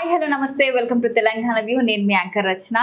Hi hello నమస్తే welcome to Telangana view. నేను మీ anchor రచన.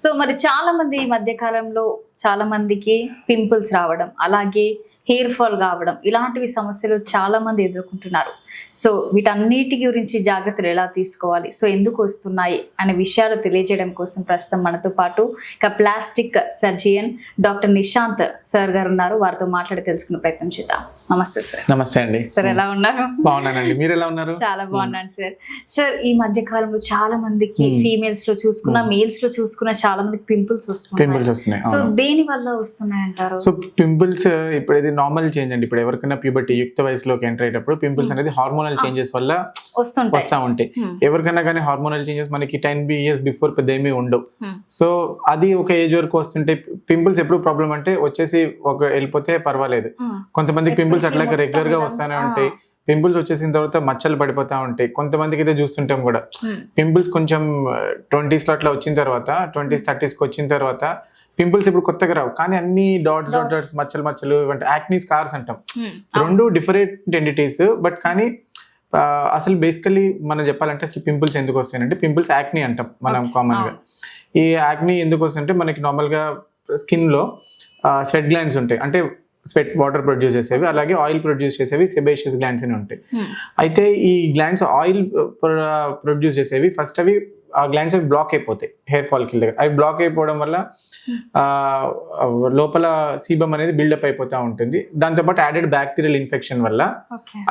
So మరి చాలా మంది ఈ మధ్య కాలంలో చాలా మందికి పింపుల్స్ రావడం, అలాగే హెయిర్ ఫాల్ కావడం, ఇలాంటివి సమస్యలు చాలా మంది ఎదుర్కొంటున్నారు. సో వీటన్నిటి గురించి జాగ్రత్తలు ఎలా తీసుకోవాలి, సో ఎందుకు వస్తున్నాయి అనే విషయాలు తెలియజేయడం కోసం ప్రస్తుతం మనతో పాటు ఇక ప్లాస్టిక్ సర్జియన్ డాక్టర్ నిశాంత్ సార్ గారు ఉన్నారు. వారితో మాట్లాడి తెలుసుకునే ప్రయత్నం చేద్దాం. నమస్తే సార్. నమస్తే అండి. సార్ ఎలా ఉన్నారు? బాగున్నానండి, మీరు ఎలా ఉన్నారు? చాలా బాగున్నాను సార్. సార్ ఈ మధ్య కాలంలో చాలా మందికి ఫీమేల్స్ లో చూసుకున్నా, మేల్స్ లో చూసుకున్నా చాలా మందికి పింపుల్స్ వస్తున్నాయి. సో దేని వల్ల వస్తున్నాయి అంటారు? సో పింపుల్స్ ఇప్పుడు ఇది నార్మల్ చేంజ్ అండి. ఇప్పుడు ఎవరికైనా ప్యూబర్టీ యుక్త వయసులోకి ఎంటర్ అయ్యేటప్పుడు పింపుల్స్ అనేది హార్మోనల్ చేంజెస్ వల్ల వస్తా ఉంటాయి. ఎవరికైనా కానీ హార్మోనల్ చేంజెస్ మనకి 10 years బిఫోర్ పెద్ద ఏమీ ఉండవు. సో అది ఒక ఏజ్ వరకు వస్తుంటే పింపుల్స్ ఎప్పుడు ప్రాబ్లం అంటే వచ్చేసి ఒక వెళ్ళిపోతే పర్వాలేదు. కొంతమందికి పింపుల్స్ అట్లాగే రెగ్యులర్ గా వస్తానే ఉంటాయి. పింపుల్స్ వచ్చేసిన తర్వాత మచ్చలు పడిపోతా ఉంటాయి. కొంతమందికి అయితే చూస్తుంటాం కూడా పింపుల్స్ కొంచెం 20s లో అట్లా వచ్చిన తర్వాత 20s 30s కి వచ్చిన తర్వాత పింపుల్స్ ఇప్పుడు కొత్తగా రావు, కానీ అన్ని డాట్స్ మచ్చలు యాక్నీ స్కార్స్ అంటాం. రెండు డిఫరెంట్ ఎంటిటీస్, బట్ కానీ అసలు బేసికలీ మనం చెప్పాలంటే అసలు పింపుల్స్ ఎందుకు వస్తాయంటే పింపుల్స్ యాక్నీ అంటాం మనం కామన్ గా. ఈ యాక్నీ ఎందుకు వస్తుంటే మనకి నార్మల్ గా స్కిన్ లో స్వెట్ గ్లాండ్స్ ఉంటాయి, అంటే స్వెట్ వాటర్ ప్రొడ్యూస్ చేసేవి, అలాగే ఆయిల్ ప్రొడ్యూస్ చేసేవి సెబేషియస్ గ్లాండ్స్ అని ఉంటాయి. అయితే ఈ గ్లాండ్స్ ఆయిల్ ప్రొడ్యూస్ చేసేవి ఫస్ట్ అవి ఆ గ్లాండ్స్ అవి బ్లాక్ అయిపోతాయి హెయిర్ ఫాల్ కిల్ దగ్గర. అవి బ్లాక్ అయిపోవడం వల్ల లోపల సీబమ్ అనేది బిల్డప్ అయిపోతూ ఉంటుంది. దాంతోపాటు యాడెడ్ బ్యాక్టీరియల్ ఇన్ఫెక్షన్ వల్ల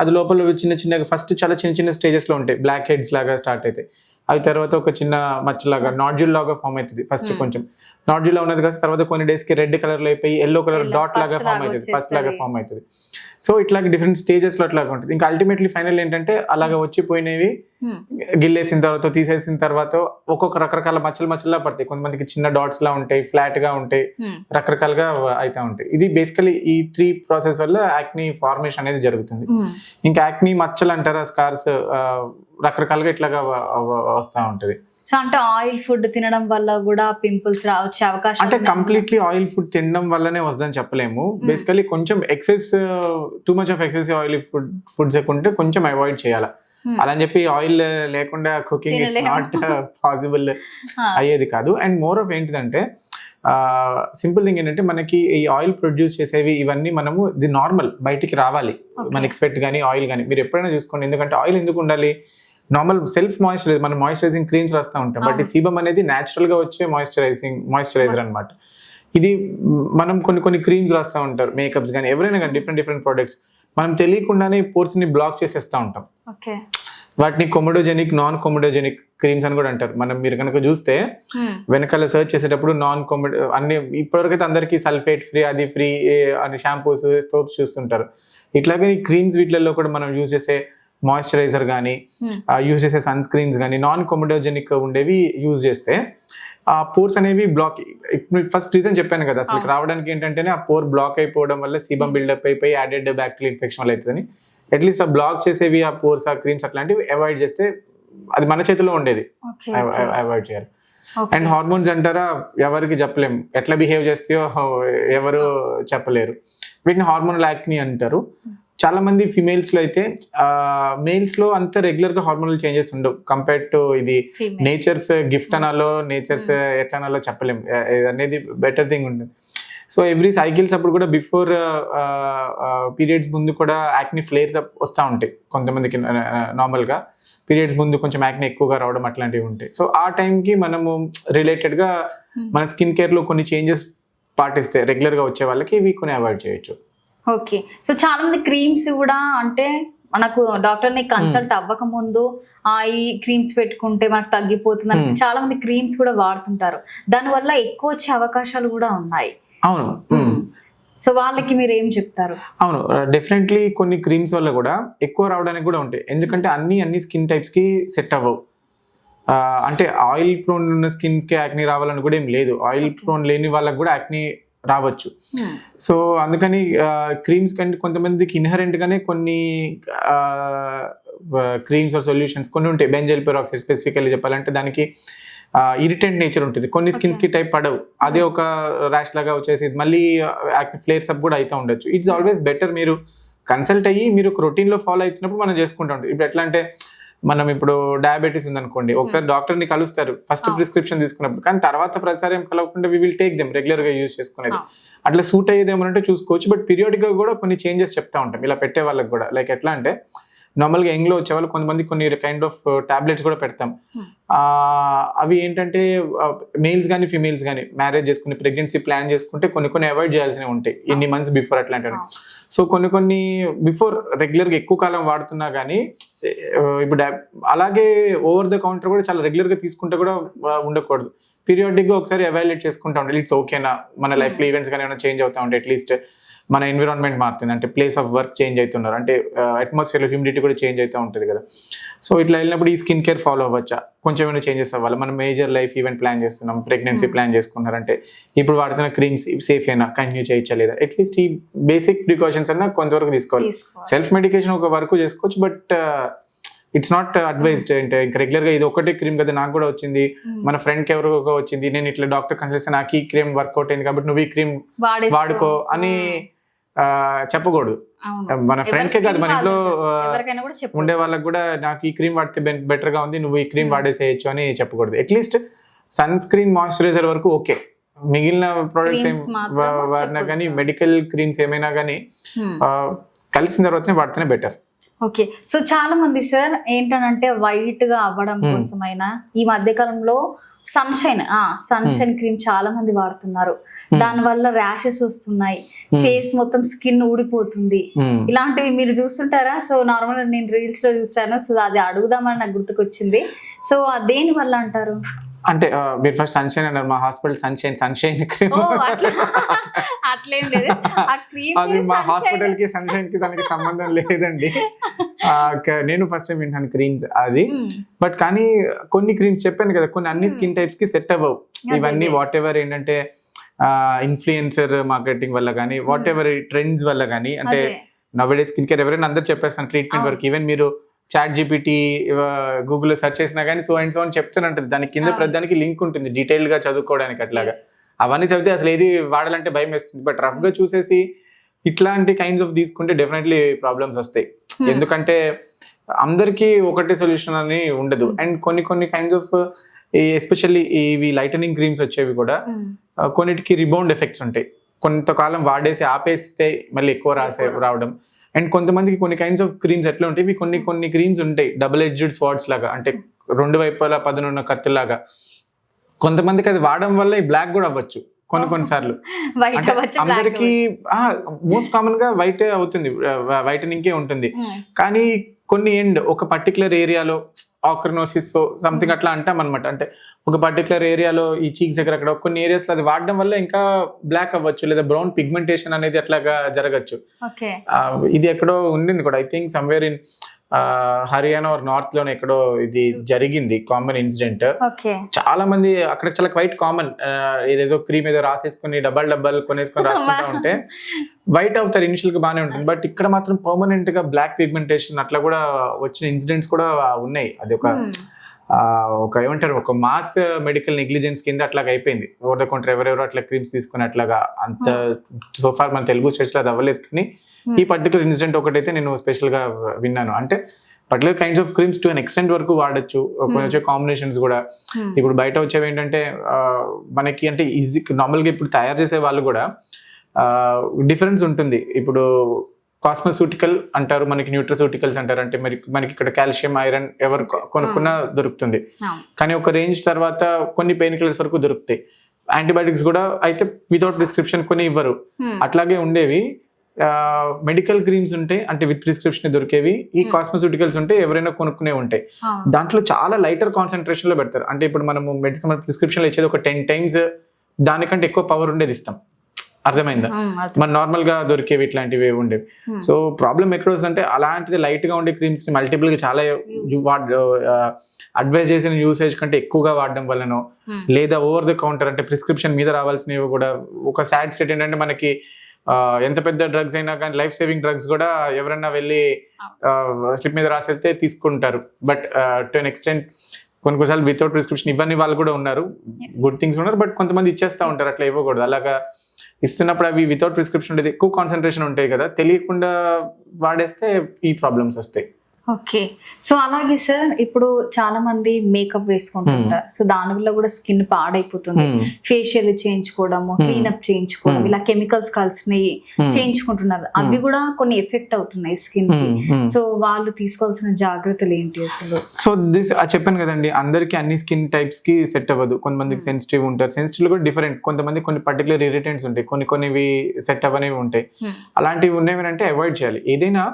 అది లోపల చిన్న ఫస్ట్ చాలా చిన్న స్టేజెస్ లో ఉంటాయి. బ్లాక్ హెడ్స్ లాగా స్టార్ట్ అవుతాయి. అవి తర్వాత ఒక చిన్న మచ్చలాగా నాడ్యూల్ లాగా ఫామ్ అవుతుంది. ఫస్ట్ కొంచెం నాడ్యూల్ లా ఉన్నది కదా, తర్వాత కొన్ని డేస్ కి రెడ్ కలర్ లో అయిపోయి ఎల్లో కలర్ డాట్ లాగా ఫామ్ అవుతుంది, ఫస్ట్ లాగా ఫామ్ అవుతుంది. సో ఇట్లాగే డిఫరెంట్ స్టేజెస్ లో అట్లాగా ఉంటుంది. ఇంకా అల్టిమేట్లీ ఫైనల్ ఏంటంటే అలాగా వచ్చిపోయినవి గిల్లేసిన తర్వాత తీసేసిన తర్వాత ఒక్కొక్క రకరకాల మచ్చలా పడతాయి. కొంతమందికి చిన్న డాట్స్ లా ఉంటాయి, ఫ్లాట్ గా ఉంటాయి, రకరకాలుగా అవుతా ఉంటాయి. ఇది బేసికలీ ఈ 3 ప్రాసెస్ వల్ల యాక్నీ ఫార్మేషన్ అనేది జరుగుతుంది. ఇంకా యాక్నీ మచ్చలు అంటారా, స్కార్స్ రకరకాలుగా ఇట్లాగా వస్తా ఉంటది. సో అంటే ఆయిల్ ఫుడ్ తినడం వల్ల కూడా పింపుల్స్ వచ్చే అవకాశం అంటే కంప్లీట్లీ ఆయిల్ ఫుడ్ తినడం వల్లనే వస్తుందని చెప్పలేము. బేసికలీ కొంచెం too much of excessive oil foods ఉంటే కొంచెం అవాయిడ్ చేయాలి. అలా అని చెప్పి ఆయిల్ లేకుండా కుకింగ్ ఇట్స్ నాట్ పాసిబుల్ అయ్యేది కాదు. అండ్ మోర్ ఆఫ్ ఏంటిదంటే సింపుల్ థింగ్ ఏంటంటే మనకి ఈ ఆయిల్ ప్రొడ్యూస్ చేసేవి ఇవన్నీ మనము ఇది నార్మల్ బయటికి రావాలి. మనకి స్వెట్ కానీ ఆయిల్ కానీ మీరు ఎప్పుడైనా చూసుకోండి. ఎందుకంటే ఆయిల్ ఎందుకు ఉండాలి, నార్మల్ సెల్ఫ్ మాయిశ్చరైజర్, మనం మాయిశ్చరైజింగ్ క్రీమ్స్ రాస్తూ ఉంటాం, బట్ ఈ సీబమ్ అనేది న్యాచురల్ గా వచ్చే మాయిశ్చరైజర్ అనమాట. ఇది మనం కొన్ని క్రీమ్స్ రాస్తూ ఉంటారు, మేకప్స్ కానీ ఎవరైనా కానీ డిఫరెంట్ ప్రొడక్ట్స్, మనం తెలియకుండానే పోర్స్ ని బ్లాక్ చేసేస్తూ ఉంటాం. వాటిని కొమోడోజెనిక్, నాన్ కొమోడోజెనిక్ క్రీమ్స్ అని కూడా అంటారు. మీరు కనుక చూస్తే వెనకాల సర్చ్ చేసేటప్పుడు నాన్ కొమోడో అన్ని ఇప్పటివరకు అయితే అందరికి సల్ఫేట్ ఫ్రీ, అది ఫ్రీ అని షాంపూస్, సోప్స్ చూస్తుంటారు. ఇట్లాగే ఈ క్రీమ్స్ వీటిలలో కూడా మనం యూజ్ చేసే మాయిశ్చరైజర్ కానీ యూజ్ చేసే సన్ స్క్రీన్స్ కానీ నాన్ కొమోడోజెనిక్ ఉండేవి యూజ్ చేస్తే ఆ పోర్స్ అనేవి బ్లాక్. ఫస్ట్ రీజన్ చెప్పాను కదా అసలు రావడానికి ఏంటంటేనే ఆ పోర్ బ్లాక్ అయిపోవడం వల్ల సీబమ్ బిల్డప్ అయిపోయి యాడెడ్ బ్యాక్టీరియల్ ఇన్ఫెక్షన్ వల్ల అవుతుందని. అట్లీస్ట్ ఆ బ్లాక్ చేసేవి ఆ పోర్స్, ఆ క్రీమ్స్ అట్లాంటివి అవాయిడ్ చేస్తే అది మన చేతిలో ఉండేది, అవాయిడ్ చేయాలి. అండ్ హార్మోన్స్ అంటారా, ఎవరికి చెప్పలేం, ఎట్లా బిహేవ్ చేస్తాయో ఎవరు చెప్పలేరు. వీటిని హార్మోనల్ యాక్నీ అంటారు. చాలా మంది ఫిమేల్స్ లో అయితే మేల్స్ లో అంత రెగ్యులర్ గా హార్మోనల్ చేంజెస్ ఉండవు కంపేర్డ్ టు ఇది నేచర్స్ గిఫ్ట్ అనాలో నేచర్స్ ఎట్లా అనాలో చెప్పలేం అనేది బెటర్ థింగ్ ఉంటుంది. సో ఎవ్రీ సైకిల్స్ అప్పుడు కూడా బిఫోర్ పీరియడ్స్ ముందు కూడా యాక్నీ ఫ్లేర్స్ వస్తూ ఉంటాయి. కొంతమందికి నార్మల్ గా పీరియడ్స్ ముందు కొంచెం యాక్నీ ఎక్కువగా రావడం అట్లాంటివి ఉంటాయి. సో ఆ టైంకి మనము రిలేటెడ్ గా మన స్కిన్ కేర్ లో కొన్ని చేంజెస్ పాటిస్తే రెగ్యులర్ గా వచ్చే వాళ్ళకి ఇవి కొన్ని అవాయిడ్ చేయొచ్చు. ఓకే. సో చాలా మంది క్రీమ్స్ కూడా అంటే మనకు డాక్టర్ని కన్సల్ట్ అవ్వక ముందు ఈ క్రీమ్స్ పెట్టుకుంటే మనకు తగ్గిపోతుంది అని చాలా మంది క్రీమ్స్ కూడా వాడుతుంటారు. దానివల్ల ఎక్కువ వచ్చే అవకాశాలు కూడా ఉన్నాయి. అవును. సో వాళ్ళకి మీరు ఏం చెప్తారు? అవును, డెఫినెట్లీ కొన్ని క్రీమ్స్ వల్ల కూడా ఎక్కువ రావడానికి కూడా ఉంటాయి. ఎందుకంటే అన్ని స్కిన్ టైప్స్ కి సెట్ అవ్వవు. అంటే ఆయిల్ ప్రోన్ ఉన్న స్కిన్స్ కి యాక్నీ రావాలని కూడా ఏం లేదు. ఆయిల్ ప్రోన్ లేని వాళ్ళకి కూడా యాక్నీ రావచ్చు. సో అందుకని క్రీమ్స్ కంటే కొంతమందికి ఇన్హరెంట్ గానే కొన్ని క్రీమ్స్ ఆర్ సొల్యూషన్స్ కొన్ని ఉంటాయి. బెంజైల్ పెరాక్సైడ్ స్పెసిఫికల్లీ చెప్పాలంటే దానికి ఇరిటెంట్ నేచర్ ఉంటుంది. కొన్ని స్కిన్స్ కి టైప్ పడవు, అదే ఒక ర్యాష్ లాగా వచ్చేసి మళ్ళీ ఫ్లేర్స్ అప్ కూడా అయితే ఉండొచ్చు. ఇట్స్ ఆల్వేస్ బెటర్ మీరు కన్సల్ట్ అయ్యి మీరు ఒక రొటీన్ లో ఫాలో అవుతున్నప్పుడు మనం చేసుకుంటా ఉంటాం. ఇప్పుడు ఎట్లా అంటే మనం ఇప్పుడు డయాబెటీస్ ఉందనుకోండి, ఒకసారి డాక్టర్ ని కలుస్తారు ఫస్ట్ ప్రిస్క్రిప్షన్ తీసుకున్నప్పుడు, కానీ తర్వాత ప్రతిసారి ఏం కలవకుండా we will take them regular గా యూజ్ చేసుకునేది. అట్లా సూట్ అయ్యేది ఏమంటే చూసుకోవచ్చు. బట్ పీరియాడిక్ గా కూడా కొన్ని చేంజెస్ చెప్తా ఉంటాం ఇలా పెట్టే వాళ్ళకి కూడా. లైక్ ఎట్లా అంటే నార్మల్గా యంగ్లో వచ్చే వాళ్ళు కొంతమంది కొన్ని కైండ్ ఆఫ్ టాబ్లెట్స్ కూడా పెడతాం. అవి ఏంటంటే మేల్స్ కానీ ఫీమేల్స్ కానీ మ్యారేజ్ చేసుకుని ప్రెగ్నెన్సీ ప్లాన్ చేసుకుంటే కొన్ని అవాయిడ్ చేయాల్సినవి ఉంటాయి ఎన్ని మంత్స్ బిఫోర్ అట్లాంటివి. సో కొన్ని బిఫోర్ రెగ్యులర్గా ఎక్కువ కాలం వాడుతున్నా కానీ ఇప్పుడు అలాగే ఓవర్ ద కౌంటర్ కూడా చాలా రెగ్యులర్గా తీసుకుంటే కూడా ఉండకూడదు. పీరియాడిక్గా ఒకసారి ఎవాల్యుయేట్ చేసుకుంటా ఉండాలి. ఇట్స్ ఓకేనా, మన లైఫ్లో ఈవెంట్స్ కానీ ఏమైనా చేంజ్ అవుతా ఉంటాయి, అట్లీస్ట్ మన ఎన్విరాన్మెంట్ మారుతుంది అంటే ప్లేస్ ఆఫ్ వర్క్ చేంజ్ అవుతున్నారు అంటే అట్మాస్ఫియర్లో హ్యూమిడిటీ కూడా చేంజ్ అవుతూ ఉంటుంది కదా. సో ఇట్లా వెళ్ళినప్పుడు ఈ స్కిన్ కేర్ ఫాలో అవ్వచ్చా, కొంచెం ఏమైనా చేంజెస్ అవ్వాలి. మనం మేజర్ లైఫ్ ఈవెంట్ ప్లాన్ చేస్తున్నాం, ప్రెగ్నెన్సీ ప్లాన్ చేసుకున్నారంటే ఇప్పుడు వాడుతున్న క్రీమ్స్ సేఫ్ అయినా, కంటిన్యూ చేయొచ్చా లేదా, అట్లీస్ట్ ఈ బేసిక్ ప్రికాషన్స్ అన్నా కొంతవరకు తీసుకోవాలి. సెల్ఫ్ మెడికేషన్ ఒక వరకు చేసుకోవచ్చు, బట్ ఇట్స్ నాట్ అడ్వైజ్డ్. అంటే ఇంకా రెగ్యులర్ గా ఇది ఒకటే క్రీమ్ కదా నాకు కూడా వచ్చింది, మన ఫ్రెండ్ కి ఎవరికో వచ్చింది, నేను ఇట్లా డాక్టర్ కన్సల్ట్ నాకు ఈ క్రీమ్ వర్కౌట్ అయింది కాబట్టి నువ్వు ఈ క్రీమ్ వాడుకో అని చెప్పకూడదు. మన ఫ్రెండ్ కే కాదు, మన ఇంట్లో ఉండే వాళ్ళకి కూడా నాకు ఈ క్రీమ్ వాడితే బెటర్ గా ఉంది, నువ్వు ఈ క్రీమ్ వాడేసేయచ్చు అని చెప్పకూడదు. అట్లీస్ట్ సన్ స్క్రీన్ మాయిశ్చరైజర్ వరకు ఓకే, మిగిలిన ప్రొడక్ట్స్ ఏం వాడినా కానీ మెడికల్ క్రీమ్స్ ఏమైనా కానీ కలిసిన తర్వాతనే వాడితేనే బెటర్. ఓకే, సో చాలా మంది సార్ ఏంటనంటే వైట్ గా అవ్వడం కోసమైనా ఈ మధ్య కాలంలో సన్షైన్ క్రీమ్ చాలా మంది వాడుతున్నారు. దాని వల్ల ర్యాషెస్ వస్తున్నాయి, ఫేస్ మొత్తం స్కిన్ ఊడిపోతుంది. ఇలాంటివి మీరు చూస్తుంటారా? సో నార్మల్ నేను రీల్స్ లో చూసాను, సో అది అడుగుదామని నాకు గుర్తుకొచ్చింది. సో దేని వల్ల అంటారు? అంటే మీరు ఫస్ట్ సన్షైన్ అన్నారు, మా హాస్పిటల్ సన్షైన్ క్రీమ్ అట్లేం లేదు, అది మా హాస్పిటల్ కి సన్షైన్ కి దానికి సంబంధం లేదండి. నేను ఫస్ట్ టైం వింటాను క్రీమ్స్ అది. బట్ కానీ కొన్ని క్రీమ్స్ చెప్పాను కదా, కొన్ని అన్ని స్కిన్ టైప్స్ కి సెట్ అవ్వవు. ఇవన్నీ వాట్ ఎవర్ ఏంటంటే ఇన్ఫ్లుయెన్సర్ మార్కెటింగ్ వల్ల కానీ, వాట్ ఎవర్ ట్రెండ్స్ వల్ల కానీ, అంటే నౌ స్కిన్ కేర్ ఎవరైనా అందరు చెప్పేస్తాను ట్రీట్మెంట్ వరకు. ఈవెన్ మీరు చాట్ జీపీటీ గూగుల్లో సెర్చ్ చేసినా కానీ సో అండ్ సో అని చెప్తానంటుంది. దానికి కింద ప్రతిదానికి లింక్ ఉంటుంది డీటెయిల్ గా చదువుకోవడానికి. అట్లాగా అవన్నీ చదివితే అసలు ఏది వాడాలంటే భయం వేస్తుంది. బట్ రఫ్ గా చూసేసి ఇట్లాంటి కైండ్స్ ఆఫ్ తీసుకుంటే డెఫినెట్లీ ప్రాబ్లమ్స్ వస్తాయి. ఎందుకంటే అందరికీ ఒకటే సొల్యూషన్ అని ఉండదు. అండ్ కొన్ని కైండ్స్ ఆఫ్ ఎస్పెషల్లీ ఇవి లైటనింగ్ క్రీమ్స్ వచ్చేవి కూడా కొన్నిటికి రిబౌండ్ ఎఫెక్ట్స్ ఉంటాయి. కొంతకాలం వాడేసి ఆపేస్తే మళ్ళీ ఎక్కువ రావడం. అండ్ కొంతమందికి కొన్ని కైండ్స్ ఆఫ్ క్రీమ్స్ ఎట్లా ఉంటాయి, ఇవి కొన్ని క్రీమ్స్ ఉంటాయి డబుల్ ఎడ్జ్డ్ స్వార్డ్స్ లాగా, అంటే రెండు వైపులా పదునున్న కత్తిలాగా. కొంతమందికి అది వాడడం వల్ల ఈ బ్లాక్ కూడా అవ్వచ్చు కొన్నిసార్లు. అందరికి మోస్ట్ కామన్ గా వైట్ అవుతుంది, వైటనింగే ఉంటుంది. కానీ కొన్ని ఒక పర్టికులర్ ఏరియాలో ఆక్రనోసిస్ సంథింగ్ అట్లా అంటాం అనమాట. అంటే ఒక పర్టికులర్ ఏరియాలో ఈ చీక్స్ దగ్గర అక్కడ కొన్ని ఏరియాస్ లో అది వాడడం వల్ల ఇంకా బ్లాక్ అవ్వచ్చు, లేదా బ్రౌన్ పిగ్మెంటేషన్ అనేది అట్లాగా జరగచ్చు. ఇది ఎక్కడో ఉండింది కూడా, I think somewhere in Haryana or north లోనే ఎక్కడో ఇది జరిగింది కామన్ ఇన్సిడెంట్. చాలా మంది అక్కడ చాలా క్వైట్ కామన్, ఏదేదో క్రీమ్ ఏదో రాసేసుకుని డబ్బాలు కొనేసుకొని రాసుకుంటా ఉంటే వైట్ అవుతారు, ఇనిషియల్ గా బాగానే ఉంటుంది. బట్ ఇక్కడ మాత్రం పర్మనెంట్ గా బ్లాక్ పిగ్మెంటేషన్ అట్లా కూడా వచ్చిన ఇన్సిడెంట్స్ కూడా ఉన్నాయి. అది ఒక ఏమంటారు, ఒక మాస్ మెడికల్ నెగ్లిజెన్స్ కింద అట్లాగా అయిపోయింది. ఓవర్ ద కౌంటర్ ఎవరెవరో అట్లా క్రీమ్స్ తీసుకుని అట్లాగా. అంత సోఫార్ మన తెలుగు స్టేట్స్ లో అది అవ్వలేదు. కానీ ఈ పర్టికులర్ ఇన్సిడెంట్ ఒకటైతే నేను స్పెషల్ గా విన్నాను. అంటే particular kinds of creams to an extent వరకు వాడచ్చు. కొన్ని వచ్చే కాంబినేషన్స్ కూడా ఇప్పుడు బయట వచ్చేవి ఏంటంటే మనకి అంటే ఈజీ నార్మల్ గా ఇప్పుడు తయారు చేసే వాళ్ళు కూడా డిఫరెన్స్ ఉంటుంది. ఇప్పుడు కాస్మెసూటికల్ అంటారు, మనకి న్యూట్రసూటికల్స్ అంటారు. అంటే మనకి ఇక్కడ కాల్షియం, ఐరన్ ఎవరు కొనుక్కున్నా దొరుకుతుంది. కానీ ఒక రేంజ్ తర్వాత కొన్ని పెయిన్ కిల్లర్స్ వరకు దొరుకుతాయి. యాంటీబయాటిక్స్ కూడా అయితే వితౌట్ ప్రిస్క్రిప్షన్ కొన్ని ఇవ్వరు. అట్లాగే ఉండేవి మెడికల్ క్రీమ్స్ ఉంటాయి, అంటే విత్ ప్రిస్క్రిప్షన్ దొరికేవి. ఈ కాస్మెసూటికల్స్ ఉంటే ఎవరైనా కొనుక్కునే ఉంటాయి. దాంట్లో చాలా లైటర్ కాన్సన్ట్రేషన్ లో పెడతారు. అంటే ఇప్పుడు మనము మెడిసిన్ ప్రిస్క్రిప్షన్ లో ఇచ్చేది ఒక 10 times దానికంటే ఎక్కువ పవర్ ఉండేది ఇస్తాం. అర్థమైందా? మన నార్మల్ గా దొరికేవి ఇట్లాంటివి ఉండేవి. సో ప్రాబ్లం ఎక్కడ వస్తుందంటే అలాంటిది లైట్ గా ఉండే క్రీమ్స్ ని మల్టిపుల్ గా చాలా అడ్వైజ్ చేసిన యూసేజ్ కంటే ఎక్కువగా వాడడం వల్లనో, లేదా ఓవర్ ద కౌంటర్ అంటే ప్రిస్క్రిప్షన్ మీద రావాల్సినవి కూడా. ఒక సాడ్ స్టేట్ ఏంటంటే మనకి ఎంత పెద్ద డ్రగ్స్ అయినా కానీ లైఫ్ సేవింగ్ డ్రగ్స్ కూడా ఎవరైనా వెళ్ళి స్లిప్ మీద రాసేస్తే తీసుకుంటారు. బట్ టు అన్ ఎక్స్టెంట్ కొన్నిసార్లు వితౌట్ ప్రిస్క్రిప్షన్ ఇవన్నీ వాళ్ళు కూడా ఉన్నారు, గుడ్ థింగ్స్ ఉన్నారు. బట్ కొంతమంది ఇచ్చేస్తా ఉంటారు, అట్లా ఇవ్వకూడదు. అలాగా ఇస్తున్నప్పుడు అవి వితౌట్ ప్రిస్క్రిప్షన్ ఉండేది ఎక్కువ కాన్సన్ట్రేషన్ ఉంటాయి కదా, తెలియకుండా వాడేస్తే ఈ ప్రాబ్లమ్స్ వస్తాయి. ఓకే. సో అలాగే సార్ ఇప్పుడు చాలా మంది మేకప్ వేసుకుంటుంటారు. సో దాని వల్ల కూడా స్కిన్ పాడైపోతుంది. ఫేషియల్ చేయించుకోవడము, క్లీనప్ చేయించుకోవడం, ఇలా కెమికల్స్ కలిసినవి చేయించుకుంటున్నారు. అవి కూడా కొన్ని ఎఫెక్ట్ అవుతున్నాయి స్కిన్ కి. సో వాళ్ళు తీసుకోవాల్సిన జాగ్రత్తలు ఏంటి అసలు? సో చెప్పాను కదండి, అందరికి అన్ని స్కిన్ టైప్స్ కి సెట్ అవ్వదు. కొంతమందికి సెన్సిటివ్ ఉంటారు, సెన్సిటివ్ కూడా డిఫరెంట్. కొంతమంది కొన్ని పర్టికులర్ ఇరిటెంట్స్ ఉంటాయి, కొన్నివి సెట్ అవ్వనివి ఉంటాయి. అలాంటివి ఉన్నవి అంటే అవాయిడ్ చేయాలి. ఏదైనా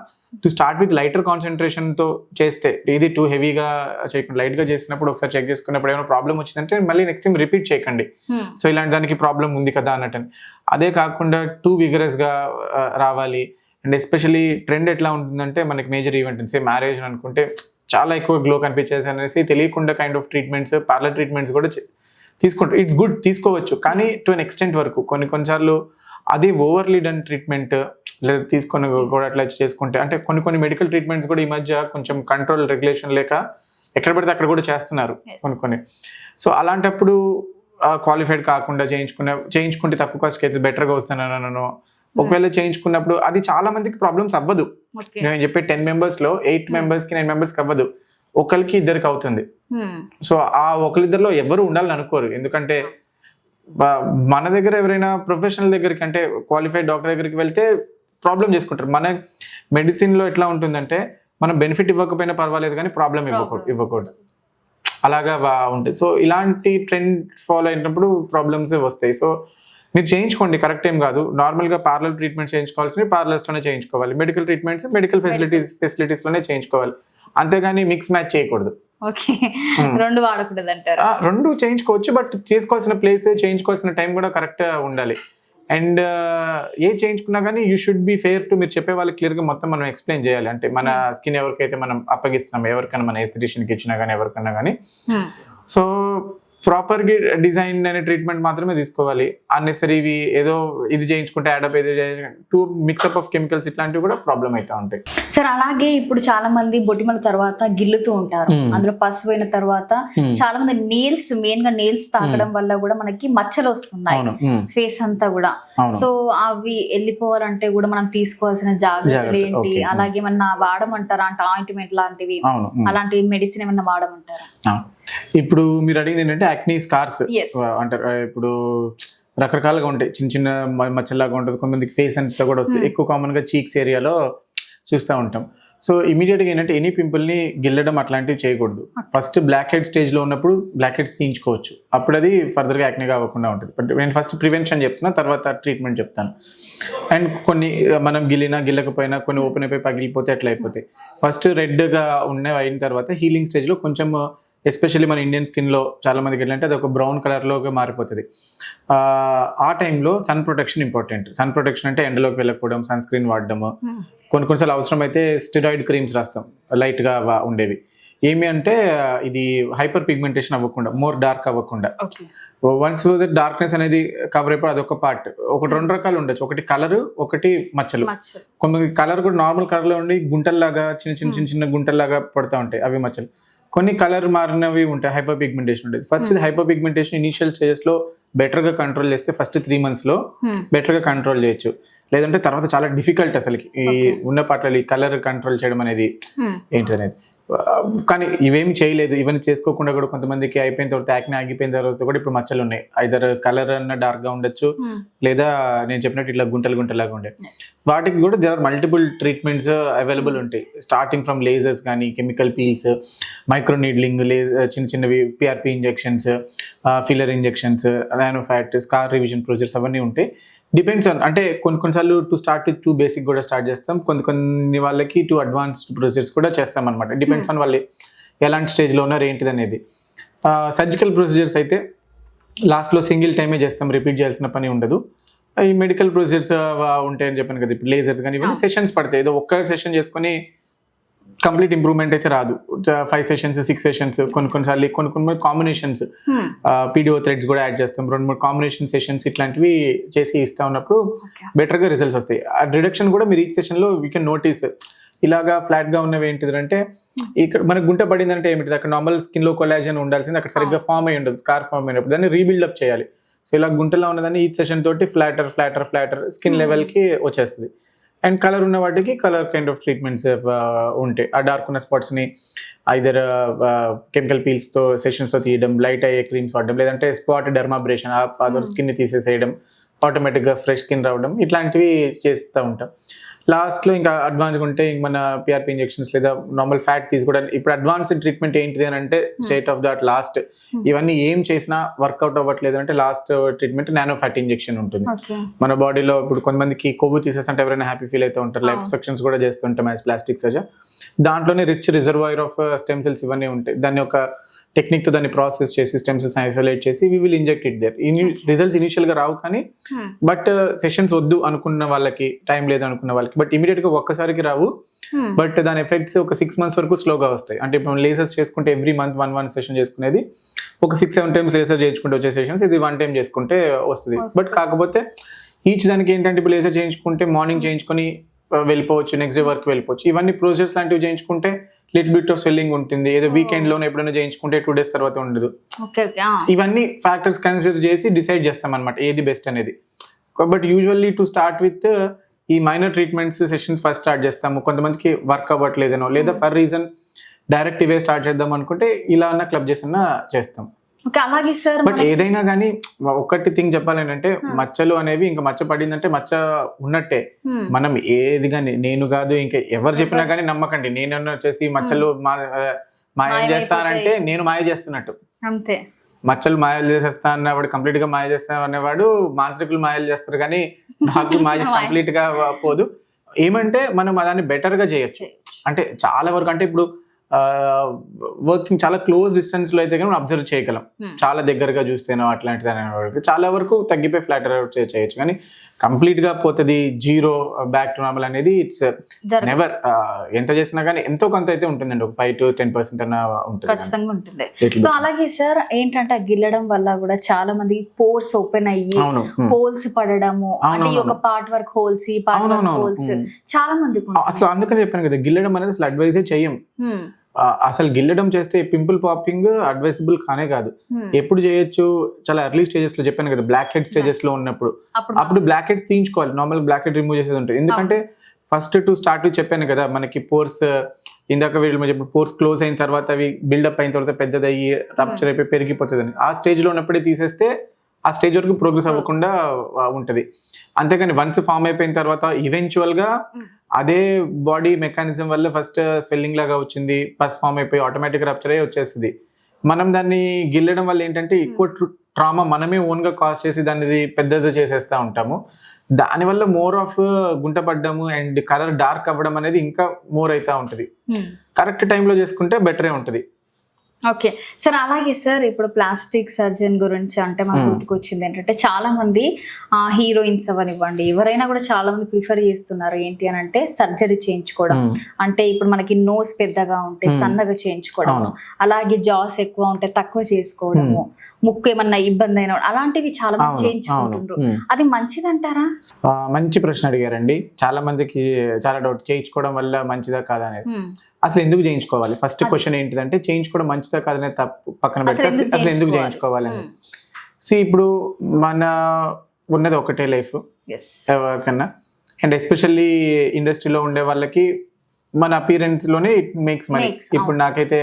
to start with lighter concentration తో చేస్తే, ఇది టూ హెవీగా చేయకుండా లైట్ గా చేసినప్పుడు ఒకసారి చెక్ చేసుకున్నప్పుడు ఏమైనా ప్రాబ్లం వచ్చిందంటే మళ్ళీ నెక్స్ట్ టైం రిపీట్ చేయకండి. సో ఇలాంటి దానికి ప్రాబ్లం ఉంది కదా అన్నట్టు. అదే కాకుండా టూ విగరస్ గా రావాలి. అండ్ ఎస్పెషల్లీ ట్రెండ్ ఎట్లా ఉంటుందంటే, మనకి మేజర్ ఈవెంట్ సే మ్యారేజ్ అనుకుంటే చాలా ఎక్కువ గ్లో కనిపించేసి అనేసి తెలియకుండా kind of treatments, parlour treatments కూడా తీసుకుంటారు. ఇట్స్ గుడ్, తీసుకోవచ్చు, కానీ టు అన్ ఎక్స్టెంట్ వరకు. కొన్నిసార్లు అది ఓవర్లీ డన్ ట్రీట్మెంట్ లేదా తీసుకొని కూడా అట్లా చేసుకుంటే, అంటే కొన్ని మెడికల్ ట్రీట్మెంట్స్ కూడా ఈ మధ్య కొంచెం కంట్రోల్ రెగ్యులేషన్ లేక ఎక్కడ పడితే అక్కడ కూడా చేస్తున్నారు కొన్ని. సో అలాంటప్పుడు క్వాలిఫైడ్ కాకుండా చేయించుకుంటే తక్కువ కాస్ట్కి అయితే బెటర్గా వస్తానన్నాను. ఒకవేళ చేయించుకున్నప్పుడు అది చాలా మందికి ప్రాబ్లమ్స్ అవ్వదు. నేను చెప్పే 10 members లో 8 members కి 9 members కి అవ్వదు, ఒకరికి ఇద్దరికి అవుతుంది. సో ఆ ఒకరిద్దరిలో ఎవరు ఉండాలని అనుకోరు. ఎందుకంటే మన దగ్గర ఎవరైనా ప్రొఫెషనల్ దగ్గరికి, అంటే క్వాలిఫైడ్ డాక్టర్ దగ్గరికి వెళ్తే ప్రాబ్లం చేసుకుంటారు. మన మెడిసిన్లో ఎట్లా ఉంటుందంటే, మనం బెనిఫిట్ ఇవ్వకపోయినా పర్వాలేదు కానీ ప్రాబ్లం ఇవ్వకూడదు, అలాగా ఉంటుంది. సో ఇలాంటి ట్రెండ్ ఫాలో అయినప్పుడు ప్రాబ్లమ్స్ వస్తాయి. సో మీరు చేయించుకోండి, కరెక్ట్ ఏం కాదు. నార్మల్గా పార్లర్ ట్రీట్మెంట్ చేయించుకోవాల్సినవి పార్లర్స్లోనే చేయించుకోవాలి, మెడికల్ ట్రీట్మెంట్స్ మెడికల్ ఫెసిలిటీస్లోనే చేయించుకోవాలి. అంతేగాని మిక్స్ మ్యాచ్ చేయకూడదు. ఓకే, రెండు వాడకూడదు అంటారు? రెండు చేయించుకోవచ్చు, బట్ చేసుకోవాల్సిన ప్లేస్, చేయించుకోవాల్సిన టైం కూడా కరెక్ట్ ఉండాలి. అండ్ ఏ చేయించుకున్నా కానీ you should be fair to, మీరు చెప్పే వాళ్ళకి క్లియర్గా మొత్తం మనం ఎక్స్ప్లెయిన్ చేయాలి. అంటే మన స్కిన్ ఎవరికైతే మనం అప్పగిస్తున్నాం, ఎవరికైనా మన ఎస్థెటిషియన్కి ఇచ్చినా కానీ ఎవరికైనా కానీ, సో ప్రాపర్గా డిజైన్ అనే ట్రీట్మెంట్ మాత్రమే తీసుకోవాలి. అన్నెసరీవి ఏదో ఇది చేయించుకుంటే యాడప్, ఏదో టూ మిక్సప్ ఆఫ్ కెమికల్స్ ఇట్లాంటివి కూడా ప్రాబ్లం అవుతా ఉంటాయి. సార్ అలాగే ఇప్పుడు చాలా మంది బొటిమల తర్వాత గిల్లుతూ ఉంటారు, అందులో పసుపు అయిన తర్వాత చాలా మంది నెయిల్స్, మెయిన్ గా నెయిల్స్ తాకడం వల్ల కూడా మనకి మచ్చలు వస్తున్నాయి ఫేస్ అంతా కూడా. సో అవి వెళ్ళిపోవాలంటే కూడా మనం తీసుకోవాల్సిన జాగ్రత్తలు ఏంటి? అలాగే ఏమన్నా వాడమంటారా, అంటే ఆయింట్మెంట్ లాంటివి, అలాంటి మెడిసిన్ ఏమన్నా వాడమంటారా? ఇప్పుడు మీరు అడిగింది ఏంటంటే యాక్నీ స్కార్స్ అంటారు. ఇప్పుడు రకరకాలుగా ఉంటాయి, చిన్న చిన్న మచ్చల్లాగా ఉంటుంది, కొంతమందికి ఫేస్ అంతా కూడా వస్తుంది. ఎక్కువ కామన్ గా చీక్స్ ఏరియాలో చూస్తూ ఉంటాం. సో ఇమీడియట్గా ఏంటంటే ఎనీ పింపుల్ని గిల్లడం అట్లాంటివి చేయకూడదు. ఫస్ట్ బ్లాక్ హెడ్ స్టేజ్లో ఉన్నప్పుడు బ్లాక్ హెడ్స్ తీయించుకోవచ్చు, అప్పుడు అది ఫర్దర్గా యాక్నీగా అవ్వకుండా ఉంటుంది. బట్ నేను ఫస్ట్ ప్రివెన్షన్ చెప్తున్నా, తర్వాత ట్రీట్మెంట్ చెప్తాను. అండ్ కొన్ని మనం గిల్లకపోయినా కొన్ని ఓపెన్ అయిపోయి పగిలిపోతే అట్లా అయిపోతాయి. ఫస్ట్ రెడ్గా అయిన తర్వాత హీలింగ్ స్టేజ్లో కొంచెం, ఎస్పెషల్లీ మన ఇండియన్ స్కిన్లో చాలా మందికి ఎట్లంటే అది ఒక బ్రౌన్ కలర్లోకి మారిపోతుంది. ఆ టైంలో sun protection important. Sun protection అంటే ఎండలోకి వెళ్ళకపోవడం, సన్ స్క్రీన్ వాడడము, కొన్నిసార్లు అవసరం అయితే స్టెరాయిడ్ క్రీమ్స్ రాస్తాం లైట్గా ఉండేవి. ఏమి అంటే ఇది హైపర్ పిగ్మెంటేషన్ అవ్వకుండా, మోర్ డార్క్ అవ్వకుండా. వన్స్ డార్క్నెస్ అనేది కవర్ అయిపోయి అదొక పార్ట్. ఒకటి రెండు రకాలు ఉండొచ్చు, ఒకటి కలర్, ఒకటి మచ్చలు. కొన్ని కలర్ కూడా నార్మల్ కలర్లో ఉండి గుంటల్లాగా చిన్న గుంటల్లాగా పడుతూ ఉంటాయి, అవి మచ్చలు. కొన్ని కలర్ మారినవి ఉంటాయి, హైపర్ పిగ్మెంటేషన్ ఉంటుంది. ఫస్ట్ ఇది హైపర్ పిగ్మెంటేషన్ ఇనిషియల్ స్టేజెస్ లో బెటర్ గా కంట్రోల్ చేస్తే ఫస్ట్ 3 months లో బెటర్ గా కంట్రోల్ చేయొచ్చు. లేదంటే తర్వాత చాలా డిఫికల్ట్ అసలుకి ఈ ఉన్న పాటలు ఈ కలర్ కంట్రోల్ చేయడం అనేది ఏంటనేది. కానీ ఇవేమి చేయలేదు, ఇవన్నీ చేసుకోకుండా కూడా కొంతమందికి అయిపోయిన తర్వాత యాక్నే ఆగిపోయిన తర్వాత కూడా ఇప్పుడు మచ్చలు ఉన్నాయి. ఐదర్ కలర్ అన్న డార్క్ గా ఉండొచ్చు, లేదా నేను చెప్పినట్టు ఇట్లా గుంటలాగా ఉండే. వాటికి కూడా there are multiple treatments available ఉంటాయి, స్టార్టింగ్ ఫ్రమ్ లేజర్స్ కానీ, కెమికల్ పీల్స్, మైక్రో నీడ్లింగ్, చిన్నవి PRP injections, filler injections, nanofat, scar revision procedures అవన్నీ ఉంటాయి. డిపెండ్స్ ఆన్, అంటే కొన్నిసార్లు to start with two basic కూడా స్టార్ట్ చేస్తాం, కొన్ని వాళ్ళకి టూ అడ్వాన్స్డ్ ప్రొసీజర్స్ కూడా చేస్తాం అనమాట. డిపెండ్స్ ఆన్ వాళ్ళు ఎలాంటి స్టేజ్లో ఉన్నారు ఏంటిది అనేది. సర్జికల్ ప్రొసీజర్స్ అయితే లాస్ట్లో సింగిల్ టైమే చేస్తాం, రిపీట్ చేయాల్సిన పని ఉండదు. ఈ మెడికల్ ప్రొసీజర్స్ ఉంటాయని చెప్పాను కదా, ఇప్పుడు లేజర్స్ కానీ ఇవన్నీ సెషన్స్ పడతాయి. ఏదో ఒక్క సెషన్ చేసుకొని కంప్లీట్ ఇంప్రూవ్మెంట్ అయితే రాదు. 5 sessions 6 sessions, కొన్నిసార్లు కొన్ని కాంబినేషన్స్, పీడియో థ్రెడ్స్ కూడా యాడ్ చేస్తాం, 2-3 కాంబినేషన్ సెషన్స్ ఇట్లాంటివి చేసి ఇస్తా ఉన్నప్పుడు బెటర్గా రిజల్ట్స్ వస్తాయి. ఆ రిడక్షన్ కూడా మీరు ఈ సెషన్లో వీ కెన్ నోటీస్. ఇలాగా ఫ్లాట్గా ఉన్నవి ఏంటిదంటే, ఇక్కడ మనకు గుంట పడిందంటే ఏమిటి, అక్కడ నార్మల్ స్కిన్లో కొలాజన్ ఉండాల్సింది అక్కడ సరిగ్గా ఫామ్ అయ్యి ఉండదు, స్కార్ ఫామ్ అయినప్పుడు దాన్ని రీబిల్డప్ చేయాలి. సో ఇలా గుంటలో ఉన్నదాన్ని ఈ సెషన్ తోటి ఫ్లాటర్ స్కిన్ లెవెల్కి వచ్చేస్తుంది. అండ్ కలర్ ఉన్న వాటికి కలర్ కైండ్ ఆఫ్ ట్రీట్మెంట్స్ ఉంటాయి. ఆ డార్క్ ఉన్న స్పాట్స్ని ఐదర్ కెమికల్ పీల్స్తో సెషన్స్తో తీయడం, లైట్ అయ్యే క్రీమ్స్ వాడడం, లేదంటే స్పాట్ డెర్మాబ్రేషన్ అదర్ స్కిన్ని తీసేసేయడం, ఆటోమేటిక్గా ఫ్రెష్ స్కిన్ రావడం, ఇట్లాంటివి చేస్తూ ఉంటాం. లాస్ట్లో ఇంకా అడ్వాన్స్గా ఉంటే ఇంక మన పిఆర్పి ఇంజెక్షన్స్ లేదా నార్మల్ ఫ్యాట్ తీసుకోవడానికి. ఇప్పుడు అడ్వాన్స్డ్ ట్రీట్మెంట్ ఏంటిది అని అంటే స్టేట్ ఆఫ్ దట్ లాస్ట్ ఇవన్నీ ఏం చేసినా వర్కౌట్ అవ్వట్లేదు అంటే last treatment nano fat injection ఉంటుంది. మన బాడీలో ఇప్పుడు కొంతమందికి కొవ్వు తీసేస్తుంటే ఎవరైనా హ్యాపీ ఫీల్ అవుతూ ఉంటారు, లైఫ్ సెక్షన్స్ కూడా చేస్తుంటాం యాజ్ ప్లాస్టిక్ సర్జన్. దాంట్లోనే rich reservoir of stem cells ఇవన్నీ ఉంటాయి. దాన్ని ఒక టెక్నిక్తో దాన్ని ప్రాసెస్ చేసి స్టెమ్ సెల్స్ ఐసోలేట్ చేసి we will inject it there. Results ఇనిషియల్గా రావు కానీ బట్ సెషన్స్ వద్దు అనుకున్న వాళ్ళకి, టైం లేదు అనుకున్న వాళ్ళకి బట్ ఇమీడియట్గా ఒక్కసారికి రావు. బట్ దాని ఎఫెక్ట్స్ ఒక 6 months వరకు స్లోగా వస్తాయి. అంటే ఇప్పుడు లేజర్స్ చేసుకుంటే ఎవ్రీ మంత్ 1 సెషన్ చేసుకునేది ఒక 6-7 times లేజర్ చేసుకుంటే వచ్చే సెషన్స్ ఇది 1 time చేసుకుంటే వస్తుంది. బట్ కాకపోతే ఈచ్ దానికి ఏంటంటే ఇప్పుడు లేజర్ చేయించుకుంటే మార్నింగ్ చేయించుకొని వెళ్ళిపోవచ్చు, నెక్స్ట్ డే వర్క్ వెళ్ళిపోవచ్చు. ఇవన్నీ ప్రొసెస్ లాంటివి చేయించుకుంటే లిటిల్ బిట్ ఆఫ్ స్వెల్లింగ్ ఉంటుంది. ఏదో వీకెండ్ లోనే ఎప్పుడైనా చేయించుకుంటే 2 days తర్వాత ఉండదు. ఇవన్నీ ఫ్యాక్టర్స్ కన్సిడర్ చేసి డిసైడ్ చేస్తాం అనమాట ఏది బెస్ట్ అనేది. But usually to start with ఈ minor treatments sessions first start చేస్తాము. కొంతమందికి వర్క్ అవ్వట్లేదనో లేదా ఫర్ రీజన్ డైరెక్ట్ ఇవే స్టార్ట్ చేద్దాం అనుకుంటే ఇలా అన్న క్లబ్ చేసిన చేస్తాం. అలాగే సార్, బట్ ఏదైనా కానీ ఒక్కటి థింగ్ చెప్పాలంటే మచ్చలు అనేవి ఇంకా మచ్చ పడిందంటే మచ్చ ఉన్నట్టే. మనం ఏది కానీ నేను కాదు ఇంకా ఎవరు చెప్పినా కానీ నమ్మకండి. నేను వచ్చేసి మచ్చలు మాయ చేస్తానంటే నేను మాయ చేస్తున్నట్టు అంతే. మచ్చలు మాయలు చేసేస్తా అన్నవాడు కంప్లీట్ గా మాయ చేస్తా అనేవాడు మాంత్రికులు మాయలు చేస్తారు కానీ నాకు మాయ కంప్లీట్ గా పోదు. ఏమంటే మనం దాన్ని బెటర్ గా చేయొచ్చు. అంటే చాలా వరకు అంటే ఇప్పుడు వర్కింగ్ చాలా క్లోజ్ డిస్టెన్స్ లో అయితే కానీ మనం అబ్జర్వ్ చేయగలం. చాలా దగ్గరగా చూస్తేనో అట్లాంటిది చాలా వరకు తగ్గిపోయి ఫ్లాటర్ అవుట్ చేయొచ్చు. కానీ కంప్లీట్ గా పోతుంది జీరో బ్యాక్ టు నార్మల్ అనేది ఇట్స్ నెవర్. ఎంత చేసినా కానీ ఎంతో కొంత అయితే ఉంటుందండి, ఒక 5 to 10% అన్న ఉంటుంది, ఖచ్చితంగా ఉంటుంది. సో అలాగే సార్ ఏంటంటే గిల్లడం వల్ల కూడా చాలా మంది పోర్స్ ఓపెన్ అయ్యి హోల్స్ పడడము, అంటే ఒక పార్ట్ వరకు హోల్స్ ఈ పార్ట్ వరకు హోల్స్ చాలా మంది. అసలు అందుకని చెప్పాను కదా, గిల్లడం అనేది అసలు అడ్వైజే చెయ్యం. అసలు గిల్లడం చేస్తే పింపుల్ పాపింగ్ అడ్వైజబుల్ కానే కాదు. ఎప్పుడు చేయొచ్చు, చాలా ఎర్లీ స్టేజెస్ లో చెప్పాను కదా, బ్లాక్ హెడ్ స్టేజెస్ లో ఉన్నప్పుడు అప్పుడు బ్లాక్ హెడ్స్ తీయించుకోవాలి. నార్మల్ బ్లాక్ హెడ్ రిమూవ్ చేసేది ఉంటుంది. ఎందుకంటే ఫస్ట్ టు స్టార్ట్ చెప్పాను కదా, మనకి పోర్స్ ఇందాక వీళ్ళు చెప్పి పోర్స్ క్లోజ్ అయిన తర్వాత అవి బిల్డప్ అయిన తర్వాత పెద్దదయ్యి రప్చర్ అయిపోయి పెరిగిపోతుంది అని ఆ స్టేజ్ లో ఉన్నప్పుడే తీసేస్తే ఆ స్టేజ్ వరకు ప్రోగ్రెస్ అవ్వకుండా ఉంటది. అంతేకాని వన్స్ ఫామ్ అయిపోయిన తర్వాత ఈవెన్చువల్ గా అదే బాడీ మెకానిజం వల్ల ఫస్ట్ స్వెల్లింగ్ లాగా వచ్చింది, పస్ ఫామ్ అయిపోయి ఆటోమేటిక్ రప్చర్ అయ్యి వచ్చేస్తుంది. మనం దాన్ని గిల్లడం వల్ల ఏంటంటే ఎక్కువ ట్రామా మనమే ఓన్ గా కాజ్ చేసి దాన్ని పెద్దది చేసేస్తా ఉంటాము. దానివల్ల మోర్ ఆఫ్ గుంట పడ్డము అండ్ కలర్ డార్క్ అవ్వడం అనేది ఇంకా మోర్ అవుతా ఉంటది. కరెక్ట్ టైంలో చేసుకుంటే బెటరే ఉంటది. ఓకే సార్, అలాగే సార్ ఇప్పుడు ప్లాస్టిక్ సర్జన్ గురించి అంటే మాకు గుర్తుకొచ్చింది ఏంటంటే చాలా మంది హీరోయిన్స్ అవనివ్వండి ఎవరైనా కూడా చాలా మంది ప్రిఫర్ చేస్తున్నారు ఏంటి అని అంటే సర్జరీ చేయించుకోవడం. అంటే ఇప్పుడు మనకి నోస్ పెద్దగా ఉంటే సన్నగా చేయించుకోవడం, అలాగే జాస్ ఎక్కువ ఉంటే తక్కువ చేసుకోవడము, ముక్కు ఏమన్నా ఇబ్బంది అయినా అలాంటివి చాలా మంది చేయించుకుంటున్నారు. అది మంచిది అంటారా? మంచి ప్రశ్న అడిగారండి. చాలా మందికి చాలా డౌట్, చేయించుకోవడం వల్ల మంచిదా కాదా అనేది. అసలు ఎందుకు చేయించుకోవాలి? ఫస్ట్ క్వశ్చన్ ఏంటిదంటే చేయించుకోవడం మంచిదా కాదనే తప్పు పక్కన పెడితే అసలు ఎందుకు చేయించుకోవాలని. ఇప్పుడు మన ఉన్నది ఒకటే లైఫ్ ఎవరికన్నా, అండ్ ఎస్పెషల్లీ ఇండస్ట్రీలో ఉండే వాళ్ళకి మన అపీరెన్స్ లోనే ఇట్ మేక్స్ మనీ. ఇప్పుడు నాకైతే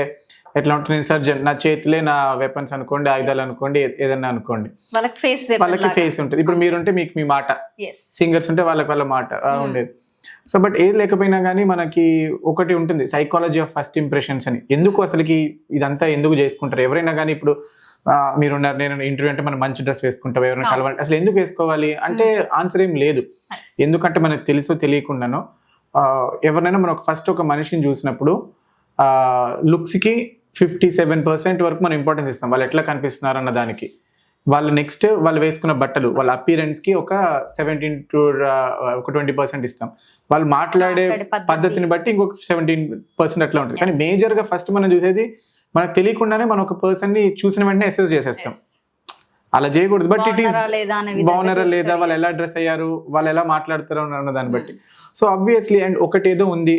ఎట్లా ఉంటుంది, సర్జన్ నా చేతిలే నా వెపన్స్ అనుకోండి, ఆయుధాలు అనుకోండి, ఏదన్నా అనుకోండి, వాళ్ళకి ఫేస్ ఉంటుంది. ఇప్పుడు మీరుంటే మీకు మీ మాట, సింగర్స్ ఉంటే వాళ్ళకి వాళ్ళ మాట ఉండేది. సో బట్ ఏది లేకపోయినా కానీ మనకి ఒకటి ఉంటుంది, సైకాలజీ ఆఫ్ ఫస్ట్ ఇంప్రెషన్స్ అని. ఎందుకు అసలుకి ఇదంతా ఎందుకు చేసుకుంటారు ఎవరైనా కానీ? ఇప్పుడు మీరున్నారు, నేను ఇంటర్వ్యూ అంటే మనం మంచి డ్రెస్ వేసుకుంటాం, ఎవరైనా కలవాలి, అసలు ఎందుకు వేసుకోవాలి అంటే ఆన్సర్ ఏం లేదు. ఎందుకంటే మనకు తెలుసో తెలియకుండానో ఎవరినైనా మనం ఫస్ట్ ఒక మనిషిని చూసినప్పుడు లుక్స్కి 57% వరకు మనం ఇంపార్టెన్స్ ఇస్తాం, వాళ్ళు ఎట్లా కనిపిస్తున్నారు అన్న దానికి. వాళ్ళు నెక్స్ట్ వాళ్ళు వేసుకున్న బట్టలు, వాళ్ళ అపీరెన్స్ కి ఒక 17 to 20% ఇస్తాం. వాళ్ళు మాట్లాడే పద్ధతిని బట్టి ఇంకొక 17% అట్లా ఉంటుంది. కానీ మేజర్ గా ఫస్ట్ మనం చూసేది మనకు తెలియకుండానే మనం ఒక పర్సన్ ని చూసిన వెంటనే అసెస్ చేసేస్తాం. అలా చేయకూడదు. బట్ ఇట్ ఈస్ బాగున్నారా లేదా, వాళ్ళు ఎలా డ్రెస్ అయ్యారు, వాళ్ళు ఎలా మాట్లాడుతారు అన్న దాన్ని బట్టి. సో ఆబ్వియస్లీ అండ్ ఒకటి ఏదో ఉంది,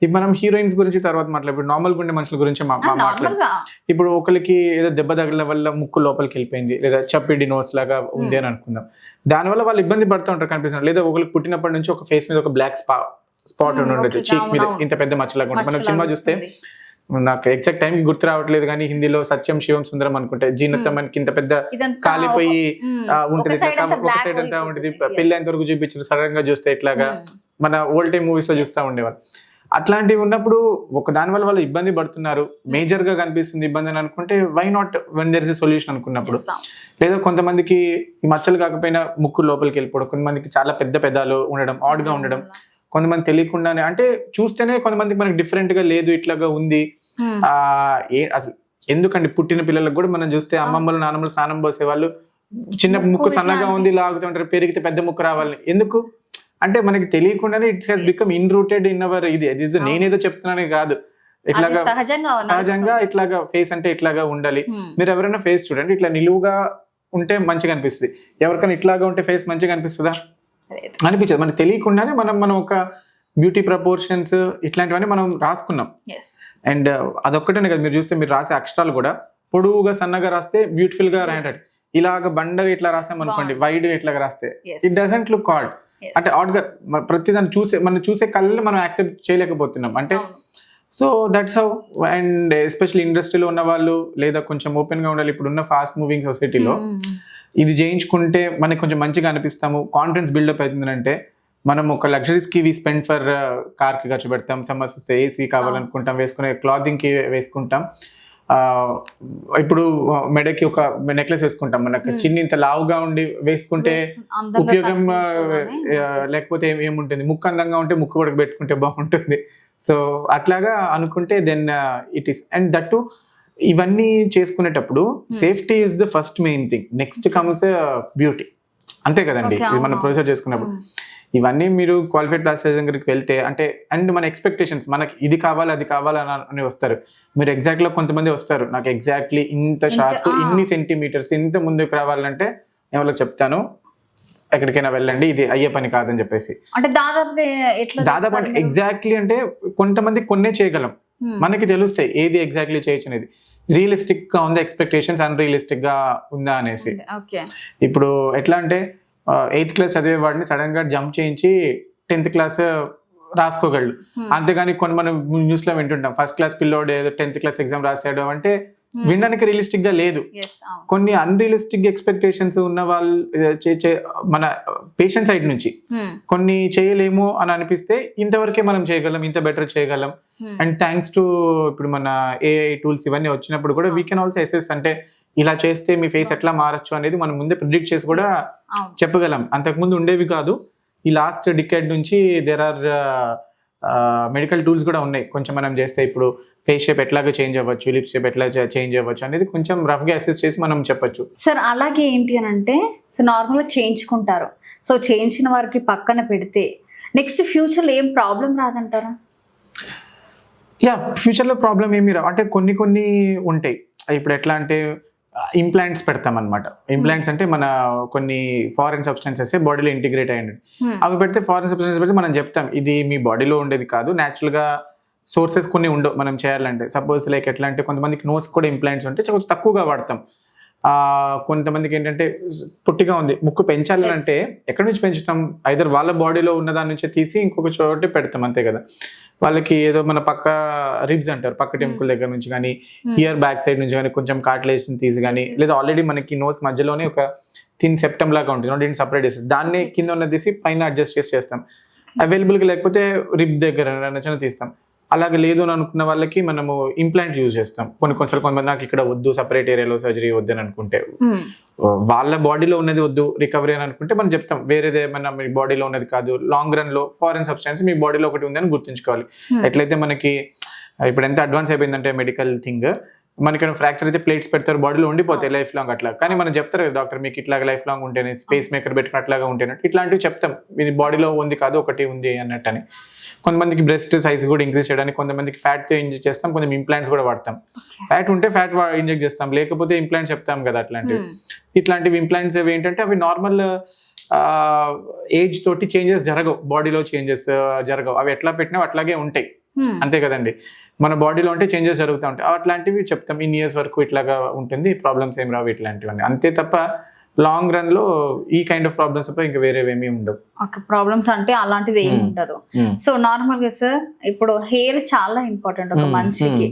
ఇప్పుడు మనం హీరోయిన్స్ గురించి తర్వాత మాట్లాడు, నార్మల్ ఉండే మనుషుల గురించి మాట్లాడు. నార్మల్ గా ఇప్పుడు ఒకరికి ఏదో దెబ్బ తగలడం వల్ల ముక్కు లోపలికి వెళ్ళిపోయింది, లేదా చప్పిడి నోస్ లాగా ఉంది అని అనుకుందాం. దానివల్ల వాళ్ళు ఇబ్బంది పడుతూ ఉంటారు కనిపిస్తున్నారు. లేదా ఒకరికి పుట్టినప్పటి నుంచి ఒక ఫేస్ మీద ఒక బ్లాక్ స్పాట్ ఉండి ఉండొచ్చు, చీక్ మీద ఇంత పెద్ద మచ్చలాగా ఉంటుంది. మనం సినిమా చూస్తే, నాకు ఎగ్జాక్ట్ టైం కి గుర్తు రావట్లేదు కానీ హిందీలో సత్యం శివం సుందరం అనుకుంటే, జీనత్తం మనకి ఇంత పెద్ద కాలిపోయి ఉంటుంది, ఒక సైడ్ అంతా ఉంటుంది, పెళ్లి అయిన వరకు చూపించారు, సడన్ గా చూస్తే ఇట్లాగా మన ఓల్డ్ టైమ్ మూవీస్ లో చూస్తూ ఉండేవాళ్ళు. అట్లాంటివి ఉన్నప్పుడు ఒక దాని వల్ల వాళ్ళు ఇబ్బంది పడుతున్నారు, మేజర్ గా కనిపిస్తుంది ఇబ్బంది అని అనుకుంటే, why not when there is a solution అనుకున్నప్పుడు. లేదా కొంతమందికి ఈ మచ్చలు కాకపోయినా ముక్కు లోపలికి వెళ్ళిపోవడం, కొంతమందికి చాలా పెద్ద పెదాలు ఉండడం, ఆడ్ గా ఉండడం, కొంతమంది తెలియకుండానే, అంటే చూస్తేనే కొంతమందికి మనకి డిఫరెంట్ గా లేదు ఇట్లాగా ఉంది. అసలు ఎందుకండి పుట్టిన పిల్లలకు కూడా మనం చూస్తే అమ్మమ్మలు నాన్నమ్మలు స్నానం పోసే వాళ్ళు చిన్న ముక్కు సన్నగా ఉంది లాగుతుంటారు, పెరిగితే పెద్ద ముక్కు రావాలి. ఎందుకు అంటే మనకి తెలియకుండానే it has become in rooted in our. ఇది నేనేదో చెప్తున్నానే కాదు, ఇట్లాగా సహజంగా ఇట్లాగా ఫేస్ అంటే ఇట్లాగా ఉండాలి. మీరు ఎవరైనా ఫేస్ చూడండి, ఇట్లా నిలువుగా ఉంటే మంచిగా అనిపిస్తుంది, ఎవరికైనా ఇట్లాగా ఉంటే ఫేస్ మంచిగా అనిపిస్తుందా? అనిపించదు. మనకి తెలియకుండానే మనం ఒక బ్యూటీ ప్రపోర్షన్స్ ఇట్లాంటివన్నీ మనం రాసుకున్నాం. అండ్ అదొక్కటనే కదా, మీరు చూస్తే మీరు రాసే అక్షరాలు కూడా పొడువుగా సన్నగా రాస్తే బ్యూటిఫుల్ గా రాయటట్టు, ఇలాగ బండగా ఇట్లా రాసామనుకోండి, వైడ్ గా ఇట్లాగా రాస్తే ఇట్ డజంట్ లుక్ ఆడ్. అంటే ఆడ్ గా ప్రతిదాన్ని మనం చూసే కళ్ళు మనం యాక్సెప్ట్ చేయలేకపోతున్నాం. అంటే so that's how. And especially ఇండస్ట్రీలో ఉన్న వాళ్ళు, లేదా కొంచెం ఓపెన్ గా ఉండాలి. ఇప్పుడు ఉన్న ఫాస్ట్ మూవింగ్ సొసైటీలో ఇది చేయించుకుంటే మనకి కొంచెం మంచిగా అనిపిస్తాము, కాన్ఫిడెన్స్ బిల్డప్ అవుతుందంటే, మనం ఒక లగ్జరీస్ కి స్పెండ్ ఫర్ కార్ కి ఖర్చు పెడతాం, సమ్మర్స్ వస్తే ఏసీ కావాలనుకుంటాం, వేసుకునే క్లాతింగ్ కి వేసుకుంటాం. ఇప్పుడు మెడకి ఒక నెక్లెస్ వేసుకుంటాం, మనకు చిన్న ఇంత లావుగా ఉండి వేసుకుంటే ఉపయోగం లేకపోతే ఏముంటుంది, ముక్కు అందంగా ఉంటే ముక్కు కూడా పెట్టుకుంటే బాగుంటుంది. సో అట్లాగా అనుకుంటే then it is. And that ఇవన్నీ చేసుకునేటప్పుడు safety is the first main thing, next comes beauty. అంతే కదండి, ఇది మనం ప్రొసీజర్ చేసుకున్నప్పుడు. ఇవన్నీ మీరు క్వాలిఫైడ్ క్లాసెస్ దగ్గరికి వెళ్తే అంటే, అండ్ మన ఎక్స్పెక్టేషన్స్, మనకి ఇది కావాలి అది కావాలి అని వస్తారు. మీరు ఎగ్జాక్ట్గా కొంతమంది వస్తారు, నాకు ఎగ్జాక్ట్లీ ఇంత షార్ప్, ఇన్ని సెంటీమీటర్స్, ఇంత ముందుకు రావాలంటే నేను వాళ్ళకి చెప్తాను, ఎక్కడికైనా వెళ్ళండి, ఇది అయ్యే పని కాదని చెప్పేసి. అంటే దాదాపు ఎగ్జాక్ట్లీ అంటే కొంతమంది కొన్నే చేయగలం, మనకి తెలుస్తాయి ఏది ఎగ్జాక్ట్లీ చేయొచ్చు అనేది. రియలిస్టిక్ గా ఉందా ఎక్స్పెక్టేషన్స్, అన్రియలిస్టిక్ గా ఉందా అనేసి. ఇప్పుడు ఎట్లా అంటే 8th క్లాస్ చదివే వాడిని సడన్ గా జంప్ చేయించి 10th క్లాస్ రాసుకోగలడు. అంతేగాని కొన్ని మనం న్యూస్ లో వింటుంటాం, ఫస్ట్ క్లాస్ పిల్లోడు ఏదో 10th క్లాస్ ఎగ్జామ్ రాశాడు అంటే వినడానికి రియలిస్టిక్ గా లేదు. కొన్ని అన్రియలిస్టిక్ ఎక్స్పెక్టేషన్స్ ఉన్న వాళ్ళు మన పేషెంట్ సైడ్ నుంచి కొన్ని చేయలేము అని అనిపిస్తే, ఇంతవరకే మనం చేయగలం, ఇంత బెటర్ చేయగలం. అండ్ థ్యాంక్స్ టు ఇప్పుడు మన AI టూల్స్ ఇవన్నీ వచ్చినప్పుడు కూడా వీ కెన్ ఆల్సో అసెస్, అంటే ఇలా చేస్తే మీ ఫేస్ ఎట్లా మారచ్చు అనేది మనం ముందే ప్రిడిక్ట్ చేసి కూడా చెప్పగలం. అంతకుముందు ఉండేవి కాదు, ఈ లాస్ట్ డికేడ్ నుంచి దేర్ ఆర్ మెడికల్ టూల్స్ కూడా ఉన్నాయి. కొంచెం మనం చేస్తే ఇప్పుడు ఫేస్ షేప్ ఎట్లాగా చేంజ్ అవ్వచ్చు, లిప్ షేప్ ఎట్లా చేంజ్ అవ్వచ్చు అనేది కొంచెం రఫ్ గా అసెస్ చేసి మనం చెప్పొచ్చు. సార్ అలాగే ఏంటి అని అంటే, సో నార్మల్ గా చేయించుకుంటారు, సో చేయించిన వారికి పక్కన పెడితే నెక్స్ట్ ఫ్యూచర్ లో ఏం ప్రాబ్లం రాదంటారా? ఫ్యూచర్ లో ప్రాబ్లం ఏమి రావు. అంటే కొన్ని ఉంటాయి. ఇప్పుడు ఎట్లా అంటే ఇంప్లాంట్స్ పెడతాం అనమాట. ఇంప్లాంట్స్ అంటే మన కొన్ని ఫారెన్ సబ్స్టెన్సెస్ బాడీలో ఇంటిగ్రేట్ అయ్యండి, అవి పెడితే ఫారెన్ సబ్స్టెన్సెస్ పెడితే మనం చెప్తాం ఇది మీ బాడీలో ఉండేది కాదు, న్యాచురల్ గా సోర్సెస్ కొన్ని ఉండవు మనం చేయాలంటే. సపోజ్ లైక్ ఎట్లా అంటే కొంతమందికి నోస్ కూడా ఇంప్లాంట్స్ ఉంటే కొంచెం తక్కువగా వాడతాం. కొంతమందికి ఏంటంటే పొట్టిగా ఉంది, ముక్కు పెంచాలంటే ఎక్కడి నుంచి పెంచుతాం, ఐదర్ వాళ్ళ బాడీలో ఉన్న దాని నుంచి తీసి ఇంకొక చోట పెడతాం, అంతే కదా. వాళ్ళకి ఏదో మన పక్క రిబ్స్ అంటారు, పక్క టెంపుల్ దగ్గర నుంచి కానీ, ఇయర్ బ్యాక్ సైడ్ నుంచి కానీ కొంచెం కార్టిలేషన్ తీసి కానీ, లేదా ఆల్రెడీ మనకి నోస్ మధ్యలోనే ఒక థిన్ సెప్టమ్ లాగా ఉంటుంది, దీన్ని సపరేట్ చేస్తాం, దాన్ని కింద ఉన్న తీసి పైన అడ్జస్ట్ చేస్తాం. అవైలబుల్గా లేకపోతే రిబ్ దగ్గర తీస్తాం. అలాగే లేదు అని అనుకున్న వాళ్ళకి మనము ఇంప్లాంట్ యూజ్ చేస్తాం. కొన్నిసార్లు కొంతమంది నాకు ఇక్కడ వద్దు, సపరేట్ ఏరియాలో సర్జరీ వద్దు అని అనుకుంటే, వాళ్ళ బాడీలో ఉన్నది వద్దు రికవరీ అని అనుకుంటే మనం చెప్తాం వేరేది ఏమన్నా మీ బాడీలో ఉన్నది కాదు, లాంగ్ రన్ లో ఫారెన్ సబ్స్టెన్స్ మీ బాడీలో ఒకటి ఉందని గుర్తుంచుకోవాలి. ఎట్లయితే మనకి ఇప్పుడు ఎంత అడ్వాన్స్ అయిపోయిందంటే మెడికల్ థింగ్, మనకి ఫ్రాక్చర్ అయితే ప్లేట్స్ పెడతారు, బాడీలో ఉండిపోతాయి లైఫ్ లాంగ్ అట్లా. కానీ మనం చెప్తారు కదా డాక్టర్ మీకు ఇట్లాగా లైఫ్ లాంగ్ ఉంటేనే, స్పేస్ మేకర్ పెట్టుకున్నట్లాగా ఉంటేనట్టు ఇట్లాంటివి చెప్తాం. ఇది బాడీలో ఉంది కాదు, ఒకటి ఉంది అన్నట్టు అని. కొంతమందికి బ్రెస్ట్ సైజ్ కూడా ఇంక్రీజ్ చేయడానికి కొంతమందికి ఫ్యాట్తో ఇంజెక్ట్ చేస్తాం, కొంచెం ఇంప్లాంట్స్ కూడా వాడతాం. ఫ్యాట్ ఉంటే ఫ్యాట్ ఇంజెక్ట్ చేస్తాం, లేకపోతే ఇంప్లాంట్స్ చెప్తాం కదా అట్లాంటివి. ఇట్లాంటివి ఇంప్లాంట్స్ అవి ఏంటంటే అవి నార్మల్ ఏజ్ తోటి చేంజెస్ జరగవు, బాడీలో చేంజెస్ జరగవు, అవి ఎట్లా పెట్టినా అట్లాగే ఉంటాయి. అంతే కదండి. మన బాడీలో ఉంటే చేంజెస్ జరుగుతూ ఉంటాయి. అట్లాంటివి చెప్తాం, ఇన్ ఇయర్స్ వరకు ఇట్లాగా ఉంటుంది, ప్రాబ్లమ్స్ ఏం రావు ఇట్లాంటివన్నీ. అంతే తప్ప లాంగ్ రన్ లో ఈ కైండ్ ఆఫ్ ప్రాబ్లమ్స్ తప్ప ఇంకా వేరేవేమీ ఉండవు. ఓకే, ప్రాబ్లమ్స్ అంటే అలాంటిది ఏమి ఉండదు. సో నార్మల్ గా సార్, ఇప్పుడు హెయిర్ చాలా ఇంపార్టెంట్ ఒక మనిషికి.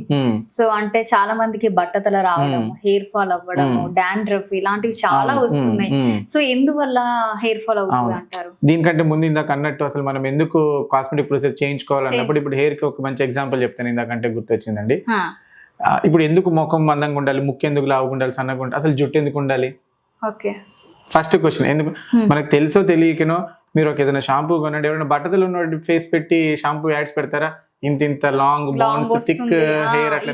సో అంటే చాలా మందికి బట్టతల రావడం, హెయిర్ ఫాల్ అవ్వడం, డాండ్రఫ్ ఇలాంటివి చాలా వస్తున్నాయి. సో ఎందువల్ల హెయిర్ ఫాల్ అవుతుంది అంటారు? దీనికంటే ముందు ఇందాక అన్నట్టు అసలు మనం ఎందుకు కాస్మెటిక్ ప్రొసెస్ చేయించుకోవాలన్నప్పుడు ఇప్పుడు హెయిర్ కి ఒక మంచి ఎగ్జాంపుల్ చెప్తాను. ఇందాకంటే గుర్తొచ్చిందండి. ఇప్పుడు ఎందుకు ముఖం మందంగా ఉండాలి, ముక్కు ఎందుకు లావుగా ఉండాలి, సన్నగా ఉండాలి, అసలు జుట్టు ఎందుకు ఉండాలి? Okay, first question. ఎందుకు మనకు తెలుసో తెలియకనో మీరు ఒక ఏదైనా షాంపూ కొనండి, ఎవరైనా బట్టతలు ఉన్న ఫేస్ పెట్టి షాంపూ యాడ్స్ పెడతారా? ఇంత లాంగ్ బౌన్స్ థిక్ హెయిర్ అట్లా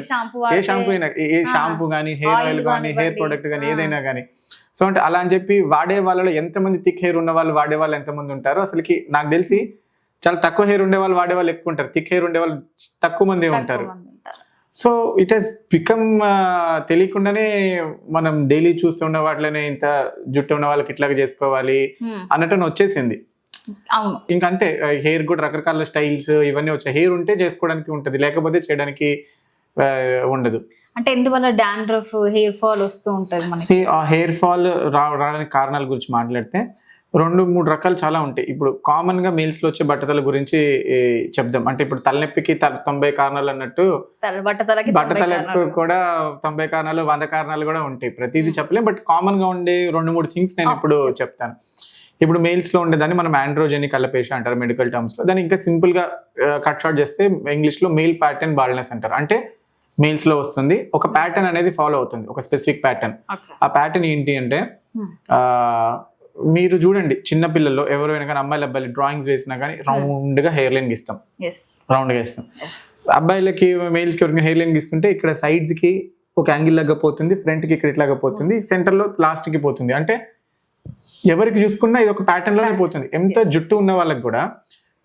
ఏ షాంపూ అయినా, ఏ షాంపూ కానీ, హెయిర్ ఆయిల్ కానీ, హెయిర్ ప్రొడక్ట్ కానీ, ఏదైనా కానీ. సో అంటే అలా అని చెప్పి వాడే వాళ్ళలో ఎంతమంది థిక్ హెయిర్ ఉన్న వాళ్ళు వాడే వాళ్ళు ఎంతమంది ఉంటారో అసలుకి నాకు తెలిసి చాలా తక్కువ హెయిర్ ఉండే వాళ్ళు వాడే వాళ్ళు ఎక్కువ ఉంటారు, థిక్ హెయిర్ ఉండే వాళ్ళు తక్కువ మంది ఉంటారు. సో ఇట్ హెస్ బికమ్ తెలియకుండానే మనం డైలీ చూస్తున్న వాటిలోనే ఇంత జుట్టు ఉన్న వాళ్ళకి ఇట్లాగా చేసుకోవాలి అన్నట్టు వచ్చేసింది. ఇంకంతే, హెయిర్ కూడా రకరకాల స్టైల్స్ ఇవన్నీ వచ్చాయి. హెయిర్ ఉంటే చేసుకోవడానికి ఉంటది, లేకపోతే చేయడానికి ఉండదు. అంటే ఎందువల్ల డాండ్రఫ్, హెయిర్ ఫాల్ వస్తూ ఉంటది? ఆ హెయిర్ ఫాల్ రావడానికి కారణాల గురించి మాట్లాడితే 2-3 రకాలు చాలా ఉంటాయి. ఇప్పుడు కామన్ గా మేల్స్ లో వచ్చే బట్టతల గురించి చెప్దాం. అంటే ఇప్పుడు తలనొప్పికి 90 కారణాలు అన్నట్టు బట్టతలకు కూడా 90 కారణాలు, 100 కారణాలు కూడా ఉంటాయి. ప్రతిదీ చెప్పలేం, బట్ కామన్ గా ఉండే 2-3 థింగ్స్ నేను ఇప్పుడు చెప్తాను. ఇప్పుడు మేల్స్ లో ఉండేదాన్ని మనం ఆండ్రోజెనిక్ అలపేషియా అంటారు మెడికల్ టర్మ్స్ లో. దాన్ని ఇంకా సింపుల్ గా కట్ షార్ట్ చేస్తే ఇంగ్లీష్ లో మేల్ ప్యాటర్న్ బాల్డ్నెస్ అంటారు. అంటే మేల్స్ లో వస్తుంది, ఒక ప్యాటర్న్ అనేది ఫాలో అవుతుంది, ఒక స్పెసిఫిక్ ప్యాటర్న్. ఆ ప్యాటర్న్ ఏంటి అంటే, మీరు చూడండి చిన్న పిల్లల్లో ఎవరైనా కానీ, అమ్మాయిలు అబ్బాయిలు డ్రాయింగ్స్ వేసినా కానీ రౌండ్ గా హెయిర్ లైన్ గీస్తాం, రౌండ్ గా ఇస్తాం. అబ్బాయిలకి మేల్స్ కి ఎవరికైనా హెయిర్ లైన్ గీస్తుంటే ఇక్కడ సైడ్స్ కి ఒక యాంగిల్ లాగా పోతుంది, ఫ్రంట్ కి ఇక్కడ ఇట్లాగా పోతుంది, సెంటర్ లో లాస్ట్ కి పోతుంది. అంటే ఎవరికి చూసుకున్నా ఇది ఒక ప్యాటర్న్ లోనే పోతుంది. ఎంత జుట్టు ఉన్న వాళ్ళకి కూడా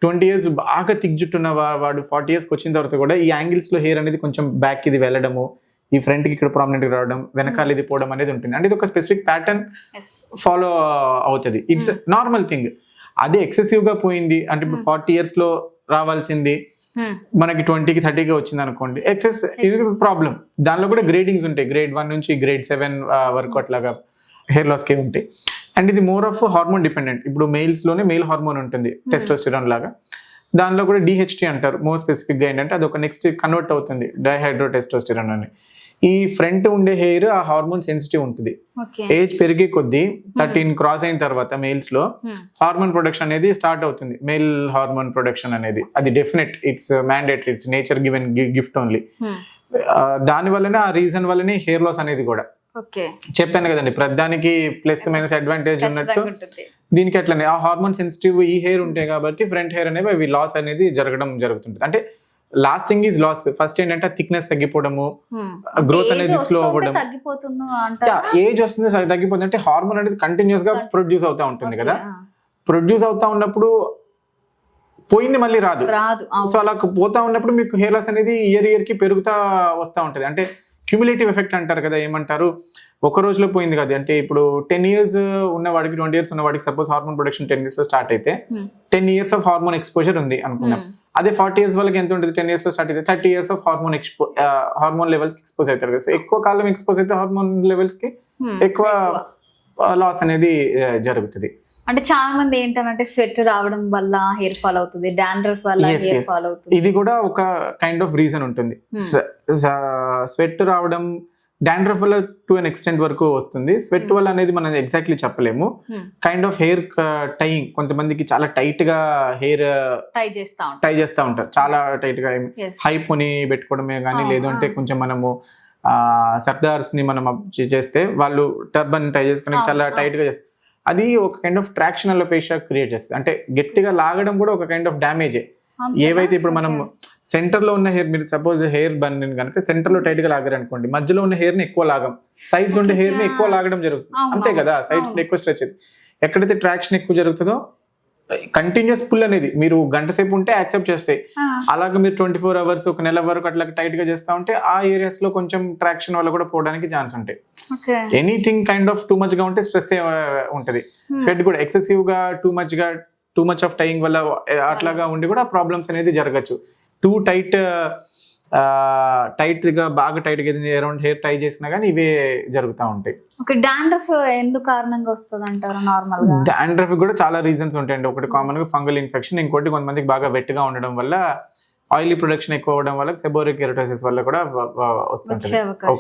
20 years బాగా థిక్ జుట్టు ఉన్న వాడు 40 years వచ్చిన తర్వాత కూడా ఈ యాంగిల్స్ లో హెయిర్ అనేది కొంచెం బ్యాక్ ఇది వెళ్ళడము, ఈ ఫ్రంట్ కి ఇక్కడ ప్రామినెంట్ గా రావడం, వెనకాల ఇది పోవడం అనేది ఉంటుంది. అంటే ఇది ఒక స్పెసిఫిక్ ప్యాటర్న్ ఫాలో అవుతుంది. It's normal thing. అదే ఎక్సెసివ్ గా పోయింది అంటే ఇప్పుడు 40 years లో రావాల్సింది మనకి 20కి 30కి వచ్చింది అనుకోండి, ఎక్సెస్ ఇది ప్రాబ్లం. దానిలో కూడా గ్రేడింగ్స్ ఉంటాయి, grade 1 నుంచి grade 7 వరకు అట్లాగా హెయిర్ లాస్ కే ఉంటాయి. అండ్ ఇది మోర్ ఆఫ్ హార్మోన్ డిపెండెంట్. ఇప్పుడు మేల్స్ లోనే మేల్ హార్మోన్ ఉంటుంది, టెస్టోస్టెరాన్ లాగా. దానిలో కూడా DHT అంటారు. మోర్ స్పెసిఫిక్ గా ఏంటంటే అది ఒక నెక్స్ట్ కన్వర్ట్ అవుతుంది డైహైడ్రో టెస్టోస్టెరాన్ అని. ఈ ఫ్రంట్ ఉండే హెయిర్ ఆ హార్మోన్ సెన్సిటివ్ ఉంటుంది. ఏజ్ పెరిగే కొద్దీ 13 క్రాస్ అయిన తర్వాత మేల్స్ లో హార్మోన్ ప్రొడక్షన్ అనేది స్టార్ట్ అవుతుంది. మేల్ హార్మోన్ ప్రొడక్షన్ అనేది అది definite, it's mandatory, it's nature given gift only. దాని వల్లనే, ఆ రీజన్ వల్లనే హెయిర్ లాస్ అనేది కూడా. చెప్పాను కదండి, ప్రతిదానికి ప్లస్ మైనస్ అడ్వాంటేజ్ ఉన్నట్టు దీనికి అట్లనే ఆ హార్మోన్ సెన్సిటివ్ ఈ హెయిర్ ఉంటాయి కాబట్టి ఫ్రంట్ హెయిర్ అనేవి అవి లాస్ అనేది జరుగుతుంటుంది. అంటే last thing is loss. First ఏంటంటే థిక్నెస్ తగ్గిపోవడము, గ్రోత్ అనేది స్లో అవ్వడం. ఏజ్ వస్తుంది తగ్గిపోతుంది అంటే హార్మోన్ అనేది కంటిన్యూస్ గా ప్రొడ్యూస్ అవుతా ఉంటుంది కదా. ప్రొడ్యూస్ అవుతా ఉన్నప్పుడు పోయింది మళ్ళీ రాదు. సో అలా పోతా ఉన్నప్పుడు మీకు హెయిర్ లాస్ అనేది ఇయర్ కి పెరుగుతా వస్తూ ఉంటుంది. అంటే క్యూములేటివ్ ఎఫెక్ట్ అంటారు కదా, ఏమంటారు, ఒక రోజులో పోయింది కదా. అంటే ఇప్పుడు 10 years ఉన్నవాడికి, 20 years ఉన్నవాడికి సపోజ్ హార్మోన్ ప్రొడక్షన్ 10 years లో స్టార్ట్ అయితే 10 years ఆఫ్ హార్మోన్ ఎక్స్పోజర్ ఉంది అనుకున్నాం. అదే 40 years వాళ్ళకి ఎంత ఉంటుంది, 10 years లో స్టార్ట్ అయితే 30 years ఆఫ్ హార్మోన్ లెవెల్స్ కి ఎక్స్పోజ్ అవుతారు కదా. సో ఎక్కువ కాలం ఎక్స్పోజ్ అయితే హార్మోన్ లెవెల్స్ కి ఎక్కువ లాస్ అనేది జరుగుతుంది. అంటే చాలా మంది ఏంటంటే స్వెట్ రావడం వల్ల హెయిర్ ఫాల్ అవుతుంది, డాండ్రఫ్ వల్ల హెయిర్ ఫాల్ అవుతుంది. ఇది కూడా ఒక కైండ్ ఆఫ్ రీజన్ ఉంటుంది. స్వెట్ రావడం, డాండ్రఫ్ వల్ల టు అన్ ఎక్స్టెంట్ వరకు వస్తుంది. స్వెట్ వల్ల అనేది మనం ఎగ్జాక్ట్లీ చెప్పలేము. కైండ్ ఆఫ్ హెయిర్ టైయింగ్, కొంతమందికి చాలా టైట్ గా హెయిర్ టై చేస్తా ఉంటారు, చాలా టైట్ గా. హై పోనీ పెట్టుకోవడమే కానీ, లేదంటే కొంచెం మనము సర్దార్స్ ని మనం చేస్తే వాళ్ళు టర్బన్ టై చేసుకుని చాలా టైట్ గా చేస్తారు. అది ఒక kind of traction alopecia create చేస్తుంది. అంటే గట్టిగా లాగడం కూడా ఒక కైండ్ ఆఫ్ డ్యామేజే. ఏవైతే ఇప్పుడు మనం సెంటర్ లో ఉన్న హెయిర్, మీరు సపోజ్ హెయిర్ బన్ కనుక సెంటర్ లో టైట్ గా లాగారు అనుకోండి, మధ్యలో ఉన్న హెయిర్ ని ఎక్కువ లాగం, సైడ్స్ ఉండే హెయిర్ ని ఎక్కువ లాగడం జరుగుతుంది. అంతే కదా, సైడ్స్ ఎక్కువ స్ట్రెచ్ అవుతుంది. ఎక్కడైతే ట్రాక్షన్ ఎక్కువ జరుగుతుందో కంటిన్యూస్ పుల్ అనేది మీరు గంట సేపు ఉంటే యాక్సెప్ట్ చేస్తాయి. అలాగే మీరు 24 hours, ఒక నెల వరకు అట్లా టైట్ గా చేస్తా ఉంటే ఆ ఏరియాస్ లో కొంచెం ట్రాక్షన్ వల్ల కూడా పోవడానికి ఛాన్స్ ఉంటాయి. Anything kind of too much గా ఉంటే స్ట్రెస్ ఉంటది. స్వెట్ కూడా ఎక్సెసివ్ గా టూ మచ్ ఆఫ్ టైయింగ్ వల్ల అట్లాగా ఉండి కూడా ప్రాబ్లమ్స్ అనేది జరగచ్చు. టూ టైట్గా బాగా టైట్గా అరౌండ్ హెయిర్ టై చేసినా కానీ ఇవే జరుగుతూ ఉంటాయి. ఓకే, డాండ్రఫ్ ఎందుకు కారణంగా వస్తుంది అంటారు నార్మల్ గా? డాండ్రఫ్ కూడా చాలా రీజన్స్ ఉంటాయండి. ఒకటి కామన్ గా ఫంగల్ ఇన్ఫెక్షన్, ఇంకోటి కొంతమందికి బాగా వెట్గా ఉండడం వల్ల, ఆయిలీ ప్రొడక్షన్ ఎక్కువ అవడం వల్ల, సెబోరిక్ కెరటోసిస్ వల్ల కూడా వస్తుంటది,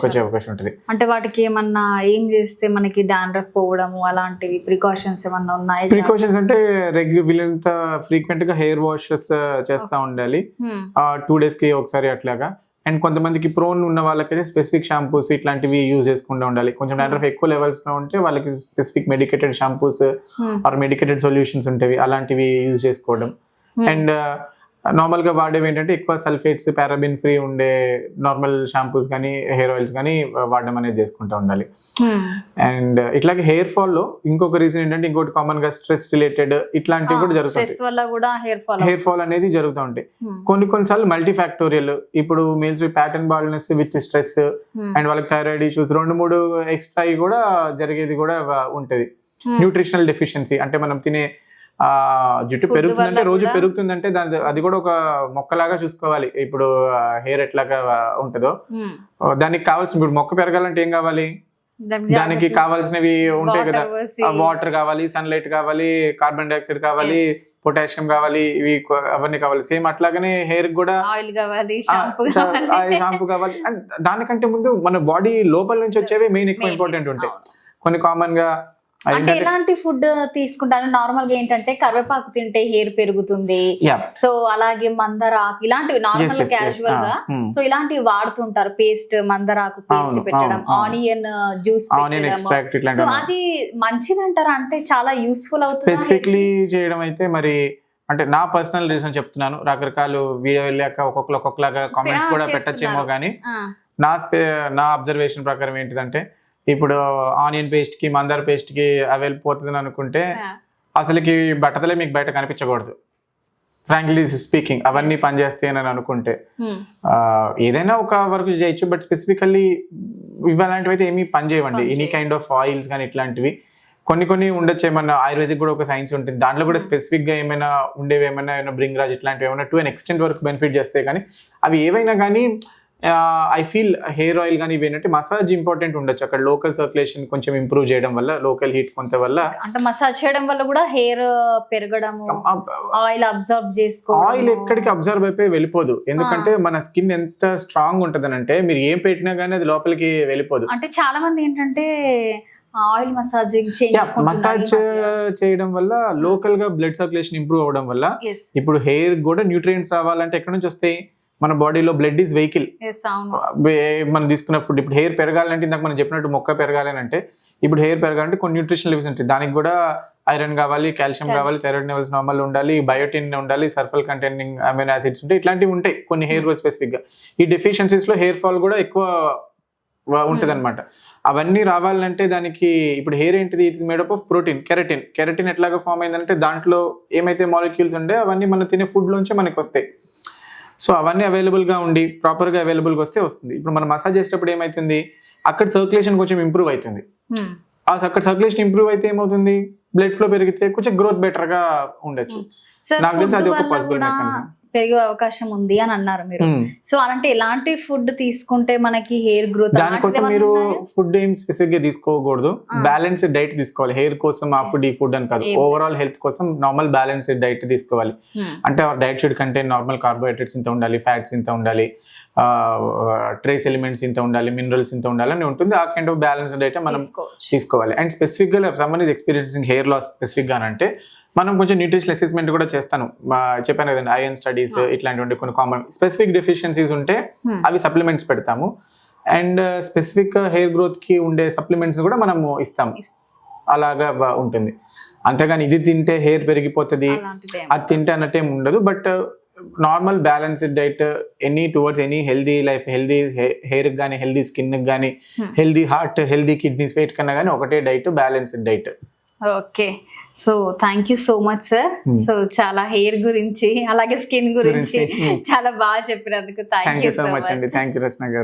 వచ్చే అవకాశం ఉంటుంది. అంటే వాటికి ఏమన్నా ఏం చేస్తే మనకి డాండ్రఫ్ పోవడము అలాంటివి ప్రికాషన్స్ ఏమన్నా ఉన్నాయి? ప్రికాషన్స్ అంటే వీళ్ళంత ఫ్రీక్వెంట్ గా హెయిర్ వాషెస్ చేస్తా ఉండాలి, 2 days కి ఒకసారి అట్లాగా. అండ్ కొంతమందికి ప్రోన్ ఉన్న వాళ్ళకైతే స్పెసిఫిక్ షాంపూస్ ఇట్లాంటివి యూజ్ చేసుకుంటూ ఉండాలి. కొంచెం డాండ్రఫ్ ఎక్కువ లెవెల్స్ లో ఉంటే వాళ్ళకి specific medicated shampoos or medicated solutions ఉంటాయి, అలాంటివి యూజ్ చేసుకోవడం. అండ్ నార్మల్ గా వాడేవి ఏంటంటే ఎక్కువ సల్ఫేట్స్, పారాబిన్ ఫ్రీ ఉండే నార్మల్ షాంపూస్ కానీ హెయిర్ ఆయిల్స్ కానీ వాడడం అనేది చేసుకుంటూ ఉండాలి. అండ్ ఇట్లాగే హెయిర్ ఫాల్ లో ఇంకొక రీజన్ ఏంటంటే, ఇంకోటి కామన్ గా స్ట్రెస్ రిలేటెడ్ ఇట్లాంటివి కూడా జరుగుతాయి. హెయిర్ ఫాల్ అనేది జరుగుతూ ఉంటాయి. కొన్నిసార్లు మల్టీ ఫ్యాక్టోరియల్, ఇప్పుడు males pattern baldness with stress and వాళ్ళకి థైరాయిడ్ ఇష్యూస్ 2-3 ఎక్స్ట్రా కూడా జరిగేది కూడా ఉంటది. న్యూట్రిషనల్ డెఫిషియన్సీ అంటే మనం తినే జుట్టు పెరుగుతుందంటే, రోజు పెరుగుతుందంటే అది కూడా ఒక మొక్కలాగా చూసుకోవాలి. ఇప్పుడు హెయిర్ ఎట్లాగా ఉంటుందో దానికి కావాల్సిన, ఇప్పుడు మొక్క పెరగాలంటే ఏం కావాలి, దానికి కావాల్సినవి ఉంటాయి కదా, వాటర్ కావాలి, సన్లైట్ కావాలి, కార్బన్ డైఆక్సైడ్ కావాలి, పొటాషియం కావాలి, ఇవి అవన్నీ కావాలి. సేమ్ అట్లాగనే హెయిర్ కూడా షాంపూ కావాలి. అండ్ దానికంటే ముందు మన బాడీ లోపల నుంచి వచ్చేవి మెయిన్ ఎక్కువ ఇంపార్టెంట్ ఉంటాయి. కొన్ని కామన్ గా అంటే ఎలాంటి ఫుడ్ తీసుకుంటాను? నార్మల్ గా ఏంటంటే కరివేపాకు తింటే హెయిర్ పెరుగుతుంది, సో అలాగే మందారాకు ఇలాంటివి నార్మల్ క్యాజువల్ గా సో ఇలాంటివి వాడుతుంటారు. పేస్ట్, మందారాకు పేస్ట్ పెట్టడం, ఆనియన్ జ్యూస్ పెట్టడం, సో అది మంచిది అంటారా? అంటే చాలా యూస్ఫుల్ అవుతుంది స్పెసిఫిక్లీ చేయడం అయితే. మరి అంటే నా పర్సనల్ రీజన్ చెప్తున్నాను, రకరకాల వీడియో వెళ్ళాక ఒక్కొక్కలాగా కామెంట్స్ కూడా పెట్టచ్చేమో, కానీ నా అబ్జర్వేషన్ ప్రకారం ఏంటిదంటే, ఇప్పుడు ఆనియన్ పేస్ట్ కి మందార పేస్ట్ కి అవైలబుల్ పోతుంది అనుకుంటే అసలుకి బట్టతలే మీకు బయట కనిపించకూడదు. ఫ్రాంక్లీ స్పీకింగ్ అవన్నీ పనిచేస్తాయి అని అనుకుంటే ఏదైనా ఒక వర్క్ చేయొచ్చు, బట్ స్పెసిఫికల్లీ ఇలాంటివి అయితే ఏమీ పని చేయవండి. ఎనీ కైండ్ ఆఫ్ ఆయిల్స్ కానీ ఇట్లాంటివి కొన్ని ఉండొచ్చు. ఏమన్నా ఆయుర్వేదిక్ కూడా ఒక సైన్స్ ఉంటుంది, దాంట్లో కూడా స్పెసిఫిక్ గా ఏమైనా ఉండేవి, ఏమైనా బ్రింగ్రాజ్ ఇట్లాంటివి ఏమైనా టు అన్ ఎక్స్టెంట్ వరకు బెనిఫిట్ చేస్తాయి. కానీ అవి ఏవైనా కానీ ఐ ఫీల్ హెయిర్ ఆయిల్ కానీ ఇవి ఏంటంటే మసాజ్ ఇంపార్టెంట్ ఉండొచ్చు. అక్కడ లోకల్ సర్క్యులేషన్ కొంచెం ఇంప్రూవ్ చేయడం వల్ల, లోకల్ హీట్ కొంత వల్ల, అంటే మసాజ్ చేయడం వల్ల కూడా హెయిర్ పెరగడం, ఆయిల్ అబ్జర్వ్ చేసుకో, ఆయిల్ ఎక్కడికి అబ్జర్వ్ అయిపోయి వెళ్ళిపోదు. ఎందుకంటే మన స్కిన్ ఎంత స్ట్రాంగ్ ఉంటది అంటే మీరు ఏం పెట్టినా గానీ అది లోపలికి వెళ్ళిపోదు. అంటే చాలా మంది ఏంటంటే ఆయిల్ మసాజ్ చేయడం వల్ల లోకల్ గా బ్లడ్ సర్క్యులేషన్ ఇంప్రూవ్ అవడం వల్ల, ఇప్పుడు హెయిర్ కూడా న్యూట్రియంట్స్ రావాలంటే ఎక్కడి నుంచి వస్తాయి? మన బాడీలో బ్లడ్ ఈజ్ వెహికల్. మనం తీసుకున్న ఫుడ్, ఇప్పుడు హెయిర్ పెరగాలంటే ఇందాక మనం చెప్పినట్టు మొక్క పెరగాలని అంటే, ఇప్పుడు హెయిర్ పెరగాలంటే కొన్ని న్యూట్రిషన్ లెవెల్స్ ఉంటాయి. దానికి కూడా ఐరన్ కావాలి, కాల్షియం కావాలి, థైరాయిడ్ లెవెల్స్ నార్మల్ ఉండాలి, బయోటిన్ ఉండాలి, సల్ఫర్ కంటైనింగ్ అమైనో యాసిడ్స్ ఉంటాయి, ఇట్లాంటివి ఉంటాయి కొన్ని హెయిర్ స్పెసిఫిక్ గా. ఈ డెఫిషియన్సీస్ లో హెయిర్ ఫాల్ కూడా ఎక్కువ ఉంటది అనమాట. అవన్నీ రావాలంటే దానికి, ఇప్పుడు హెయిర్ ఏంటిది, it's made up of protein, keratin ఎట్లాగా ఫామ్ అయిందంటే దాంట్లో ఏమైతే మాలిక్యూల్స్ ఉండే అవన్నీ మనం తినే ఫుడ్ లోంచి మనకి వస్తాయి. సో అవన్నీ అవైలబుల్ గా ఉండి ప్రాపర్ గా అవైలబుల్ గా వస్తుంది. ఇప్పుడు మనం మసాజ్ చేసేటప్పుడు ఏమైతుంది, అక్కడ సర్క్యులేషన్ కొంచెం ఇంప్రూవ్ అవుతుంది. అక్కడ సర్క్యులేషన్ ఇంప్రూవ్ అయితే ఏమవుతుంది, బ్లడ్ ఫ్లో పెరిగితే కొంచెం గ్రోత్ బెటర్ గా ఉండొచ్చు. నాకు తెలిసి అది ఒక పాసిబుల్ మెకానిజం. పెరిగే అవకాశం ఉంది అని అన్నారు మీరు. సో అలాంటి ఎలాంటి ఫుడ్ తీసుకుంటే మనకి హెయిర్ గ్రోత్? దానికోసం మీరు ఫుడ్ ఏం స్పెసిఫిక్ గా తీసుకోకూడదు, బ్యాలెన్స్డ్ డైట్ తీసుకోవాలి. హెయిర్ కోసం ఆ ఫుడ్ ఈ ఫుడ్ అని కాదు, ఓవరాల్ హెల్త్ కోసం నార్మల్ బ్యాలెన్స్డ్ డైట్ తీసుకోవాలి. అంటే diet should contain normal carbohydrates ఇంత ఉండాలి, ఫ్యాట్స్ ఇంత ఉండాలి, ట్రేస్ ఎలిమెంట్స్ ఇంత ఉండాలి, మినరల్స్ ఇంత ఉండాలి అని ఉంటుంది. ఆ కైండ్ ఆఫ్ బ్యాలెన్స్డ్ డైట్ మనం తీసుకోవాలి. అండ్ స్పెసిఫిక్ గా someone is experiencing hair loss specific గా అంటే మనం కొంచెం న్యూట్రిషన్ అసెస్మెంట్ కూడా చేస్తాను. చెప్పాను కదండి, ఐరన్ స్టడీస్ ఇట్లాంటివి కొన్ని కామన్ స్పెసిఫిక్ డెఫిషియన్సీస్ ఉంటే అవి సప్లిమెంట్స్ పెడతాము. అండ్ స్పెసిఫిక్ హెయిర్ గ్రోత్ కి ఉండే సప్లిమెంట్స్ కూడా మనము ఇస్తాము. అలాగా ఉంటుంది. అంతేగాని ఇది తింటే హెయిర్ పెరిగిపోతుంది, అది తింటే అన్నట్టు ఏం ఉండదు. But normal balanced diet towards any healthy life, healthy hair కానీ, హెల్దీ స్కిన్ కానీ, healthy heart, healthy kidneys, weight కన్నా కానీ ఒకటే diet, balanced diet. Okay, so thank you so much sir. So చాలా హెయిర్ గురించి అలాగే స్కిన్ గురించి చాలా బాగా చెప్పినందుకు థ్యాంక్ యూ సో మచ్ అండి. థ్యాంక్ యూ రచన గారు.